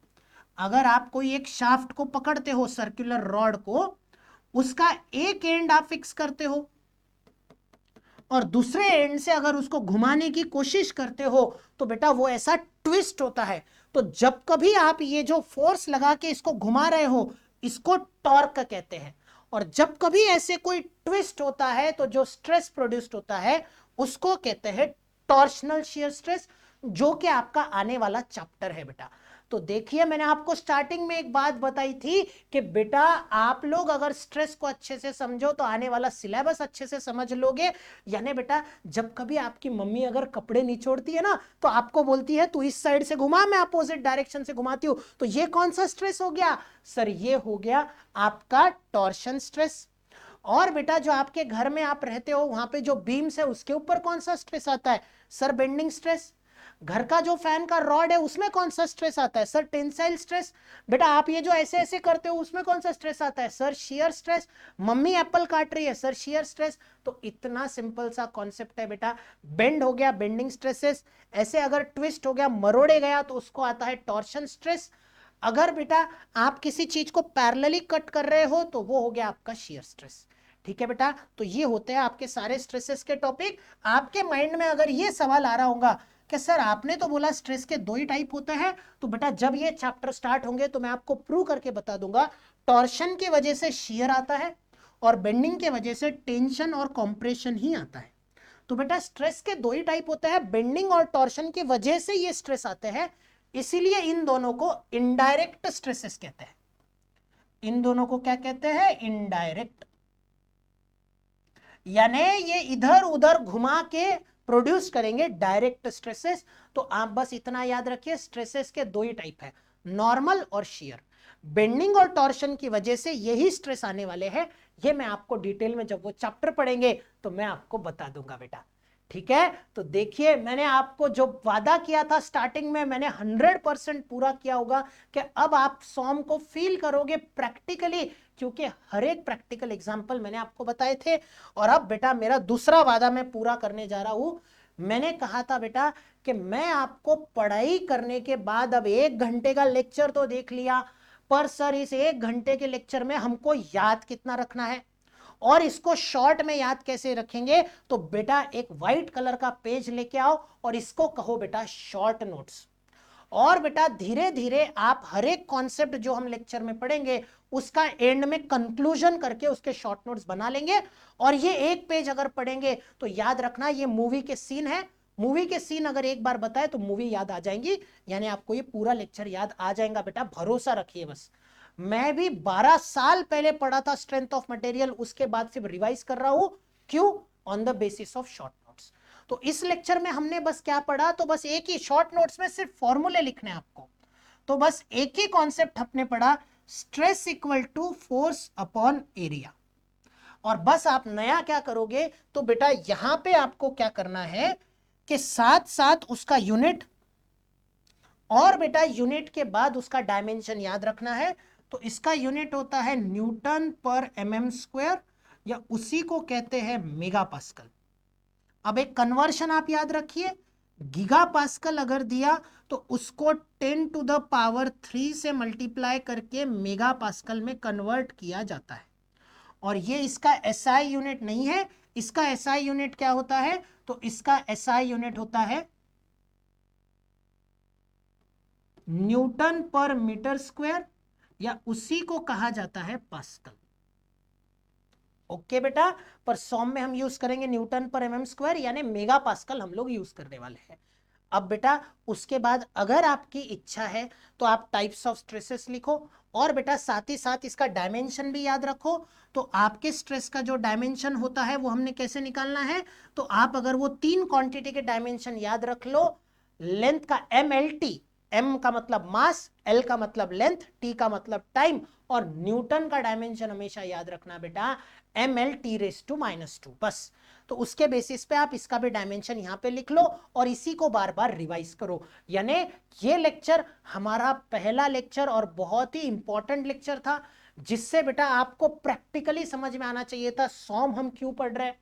अगर आप कोई एक शाफ्ट को पकड़ते हो, सर्कुलर रॉड को, उसका एक एंड आप फिक्स करते हो और दूसरे एंड से अगर उसको घुमाने की कोशिश करते हो तो बेटा वो ऐसा ट्विस्ट होता है। तो जब कभी आप ये जो फोर्स लगा के इसको घुमा रहे हो, इसको टॉर्क कहते हैं। और जब कभी ऐसे कोई ट्विस्ट होता है तो जो स्ट्रेस प्रोड्यूस्ड होता है उसको कहते हैं टॉर्शनल शियर स्ट्रेस, जो कि आपका आने वाला चैप्टर है बेटा। तो देखिए मैंने आपको स्टार्टिंग में एक बात बताई थी कि बेटा आप लोग अगर स्ट्रेस को अच्छे से समझो तो आने वाला सिलेबस अच्छे से समझ लोगे। यानी बेटा जब कभी आपकी मम्मी अगर कपड़े निचोड़ती है ना तो आपको बोलती है तू इस साइड से घुमा, मैं अपोजिट डायरेक्शन से घुमाती हूं, तो ये कौन सा स्ट्रेस हो गया सर? ये हो गया आपका टॉर्शन स्ट्रेस। और बेटा जो आपके घर में आप रहते हो वहां पे जो बीम्स है उसके ऊपर कौन सा स्ट्रेस आता है सर? Bending stress. घर का जो फैन का रॉड है उसमें कौन सा स्ट्रेस आता है सर? Tensile stress. बेटा आप ये जो ऐसे ऐसे करते हो उसमें कौन सा स्ट्रेस आता है sir? Shear stress. Mummy Apple काट रही है सर, शियर स्ट्रेस। तो इतना सिंपल सा कॉन्सेप्ट है बेटा। बेंड हो गया, बेंडिंग स्ट्रेसेस। ऐसे अगर ट्विस्ट हो गया, मरोड़े गया, तो उसको आता है टॉर्शन स्ट्रेस। अगर बेटा आप किसी चीज को पैरेलली कट कर रहे हो तो वो हो गया आपका शियर स्ट्रेस। ठीक है बेटा, तो ये होते हैं आपके सारे स्ट्रेसेस के टॉपिक। आपके माइंड में अगर ये सवाल आ रहा होगा कि सर आपने तो बोला स्ट्रेस के दो ही टाइप होते हैं, तो बेटा जब ये चैप्टर स्टार्ट होंगे तो मैं आपको प्रूव करके बता दूंगा। टॉर्शन की वजह से शियर आता है और बेंडिंग की वजह से टेंशन और कॉम्प्रेशन ही आता है। तो बेटा स्ट्रेस के दो ही टाइप होते हैं, बेंडिंग और टॉर्शन की वजह से ये स्ट्रेस आते हैं, इसीलिए इन दोनों को इनडायरेक्ट स्ट्रेसेस कहते हैं। इन दोनों को क्या कहते हैं? इनडायरेक्ट। यानी ये इधर उधर घुमा के प्रोड्यूस करेंगे डायरेक्ट स्ट्रेसेस। तो आप बस इतना याद रखिए, स्ट्रेसेस के दो ही टाइप है, नॉर्मल और शियर। बेंडिंग और टॉर्शन की वजह से यही स्ट्रेस आने वाले हैं। ये मैं आपको डिटेल में जब वो चैप्टर पढ़ेंगे तो मैं आपको बता दूंगा बेटा। ठीक है, तो देखिए मैंने आपको जो वादा किया था स्टार्टिंग में, मैंने 100% पूरा किया होगा कि अब आप सॉम को फील करोगे प्रैक्टिकली, क्योंकि हर एक प्रैक्टिकल एग्जांपल मैंने आपको बताए थे। और अब बेटा मेरा दूसरा वादा मैं पूरा करने जा रहा हूं। मैंने कहा था बेटा कि मैं आपको पढ़ाई करने के बाद अब 1 घंटे का लेक्चर तो देख लिया, पर सर इस 1 घंटे के लेक्चर में हमको याद कितना रखना है और इसको शॉर्ट में याद कैसे रखेंगे? तो बेटा एक व्हाइट कलर का पेज लेके आओ और इसको कहो बेटा शॉर्ट नोट्स। और बेटा धीरे धीरे आप हर एक कॉन्सेप्ट जो हम लेक्चर में पढ़ेंगे उसका एंड में कंक्लूजन करके उसके शॉर्ट नोट्स बना लेंगे। और ये एक पेज अगर पढ़ेंगे तो याद रखना ये मूवी के सीन है, मूवी के सीन अगर एक बार बताए तो मूवी याद आ जाएंगी, यानी आपको ये पूरा लेक्चर याद आ जाएगा बेटा, भरोसा रखिए बस। मैं भी 12 साल पहले पढ़ा था स्ट्रेंथ ऑफ मटेरियल, उसके बाद फिर रिवाइज कर रहा हूं। क्यों? On the basis of short notes. तो इस लेक्चर में हमने बस क्या पढ़ा? तो बस एक ही शॉर्ट नोट्स में सिर्फ फॉर्मूले लिखने आपको। तो बस एक ही कॉन्सेप्ट हमने पढ़ा, stress equal to force upon area. और बस आप नया क्या करोगे? तो बेटा यहां पे आपको क्या करना है कि साथ साथ उसका यूनिट और बेटा यूनिट के बाद उसका डायमेंशन याद रखना है। तो इसका यूनिट होता है न्यूटन पर एमएम स्क्वायर, या उसी को कहते हैं मेगा पास्कल। अब एक कन्वर्शन आप याद रखिए, गीगा पास्कल अगर दिया तो उसको 10⁻³ से मल्टीप्लाई करके मेगा पास्कल में कन्वर्ट किया जाता है। और ये इसका एसआई यूनिट नहीं है, इसका एसआई यूनिट क्या होता है? तो इसका एसआई यूनिट होता है न्यूटन पर मीटर स्क्वायर, या उसी को कहा जाता है पास्कल। ओके बेटा, पर सॉम में हम यूज करेंगे न्यूटन पर एमएम स्क्वायर, यानी मेगा पास्कल हम लोग यूज करने वाले हैं। अब बेटा उसके बाद अगर आपकी इच्छा है तो आप टाइप्स ऑफ स्ट्रेसेस लिखो, और बेटा साथ ही साथ इसका डायमेंशन भी याद रखो। तो आपके स्ट्रेस का जो डायमेंशन होता है वो हमने कैसे निकालना है? तो आप अगर वो 3 क्वांटिटी के डायमेंशन याद रख लो, लेंथ का MLT, M का मतलब मास, L का मतलब लेंथ, T का मतलब टाइम, और न्यूटन का डायमेंशन हमेशा याद रखना बेटा MLT⁻²। बस, तो उसके बेसिस पे आप इसका भी डायमेंशन यहां पे लिख लो और इसी को बार बार रिवाइज करो। यानी ये लेक्चर हमारा पहला लेक्चर और बहुत ही इंपॉर्टेंट लेक्चर था, जिससे बेटा आपको प्रैक्टिकली समझ में आना चाहिए था सॉम हम क्यों पढ़ रहे हैं,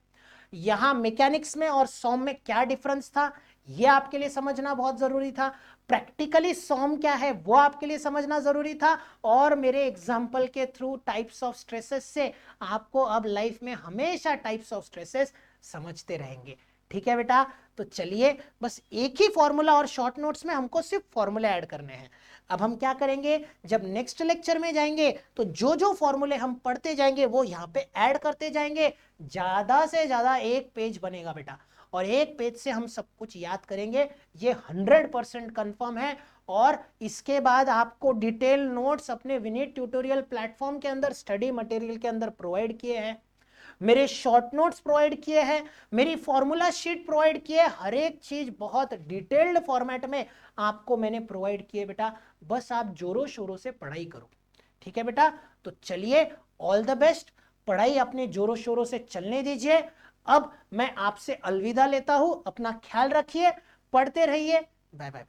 यहां मैकेनिक्स में और सॉम में क्या डिफरेंस था ये आपके लिए समझना बहुत जरूरी था। प्रैक्टिकली सॉम क्या है वो आपके लिए समझना जरूरी था। और मेरे एग्जांपल के थ्रू टाइप्स ऑफ स्ट्रेसेस से आपको अब लाइफ में हमेशा टाइप्स ऑफ स्ट्रेसेस समझते रहेंगे। ठीक है बेटा, तो चलिए बस एक ही फॉर्मूला और शॉर्ट नोट्स में हमको सिर्फ फॉर्मूले ऐड करने हैं। अब हम क्या करेंगे, जब नेक्स्ट लेक्चर में जाएंगे तो जो जो फॉर्मूले हम पढ़ते जाएंगे वो यहाँ पे ऐड करते जाएंगे। ज्यादा से ज्यादा एक पेज बनेगा बेटा, और एक पेज से हम सब कुछ याद करेंगे, ये 100% कंफर्म है। और इसके बाद आपको डिटेल नोट्स अपने विनीत ट्यूटोरियल प्लेटफॉर्म के अंदर स्टडी मटेरियल के अंदर प्रोवाइड किए हैं, मेरे शॉर्ट नोट्स प्रोवाइड किए हैं, मेरी फॉर्मूला शीट प्रोवाइड किए, हर एक चीज बहुत डिटेल्ड फॉर्मेट में आपको मैंने प्रोवाइड किए बेटा। बस आप जोरों शोरों से पढ़ाई करो। ठीक है बेटा, तो चलिए ऑल द बेस्ट, पढ़ाई अपने जोरों शोरों से चलने दीजिए। अब मैं आपसे अलविदा लेता हूं, अपना ख्याल रखिए, पढ़ते रहिए, बाय बाय।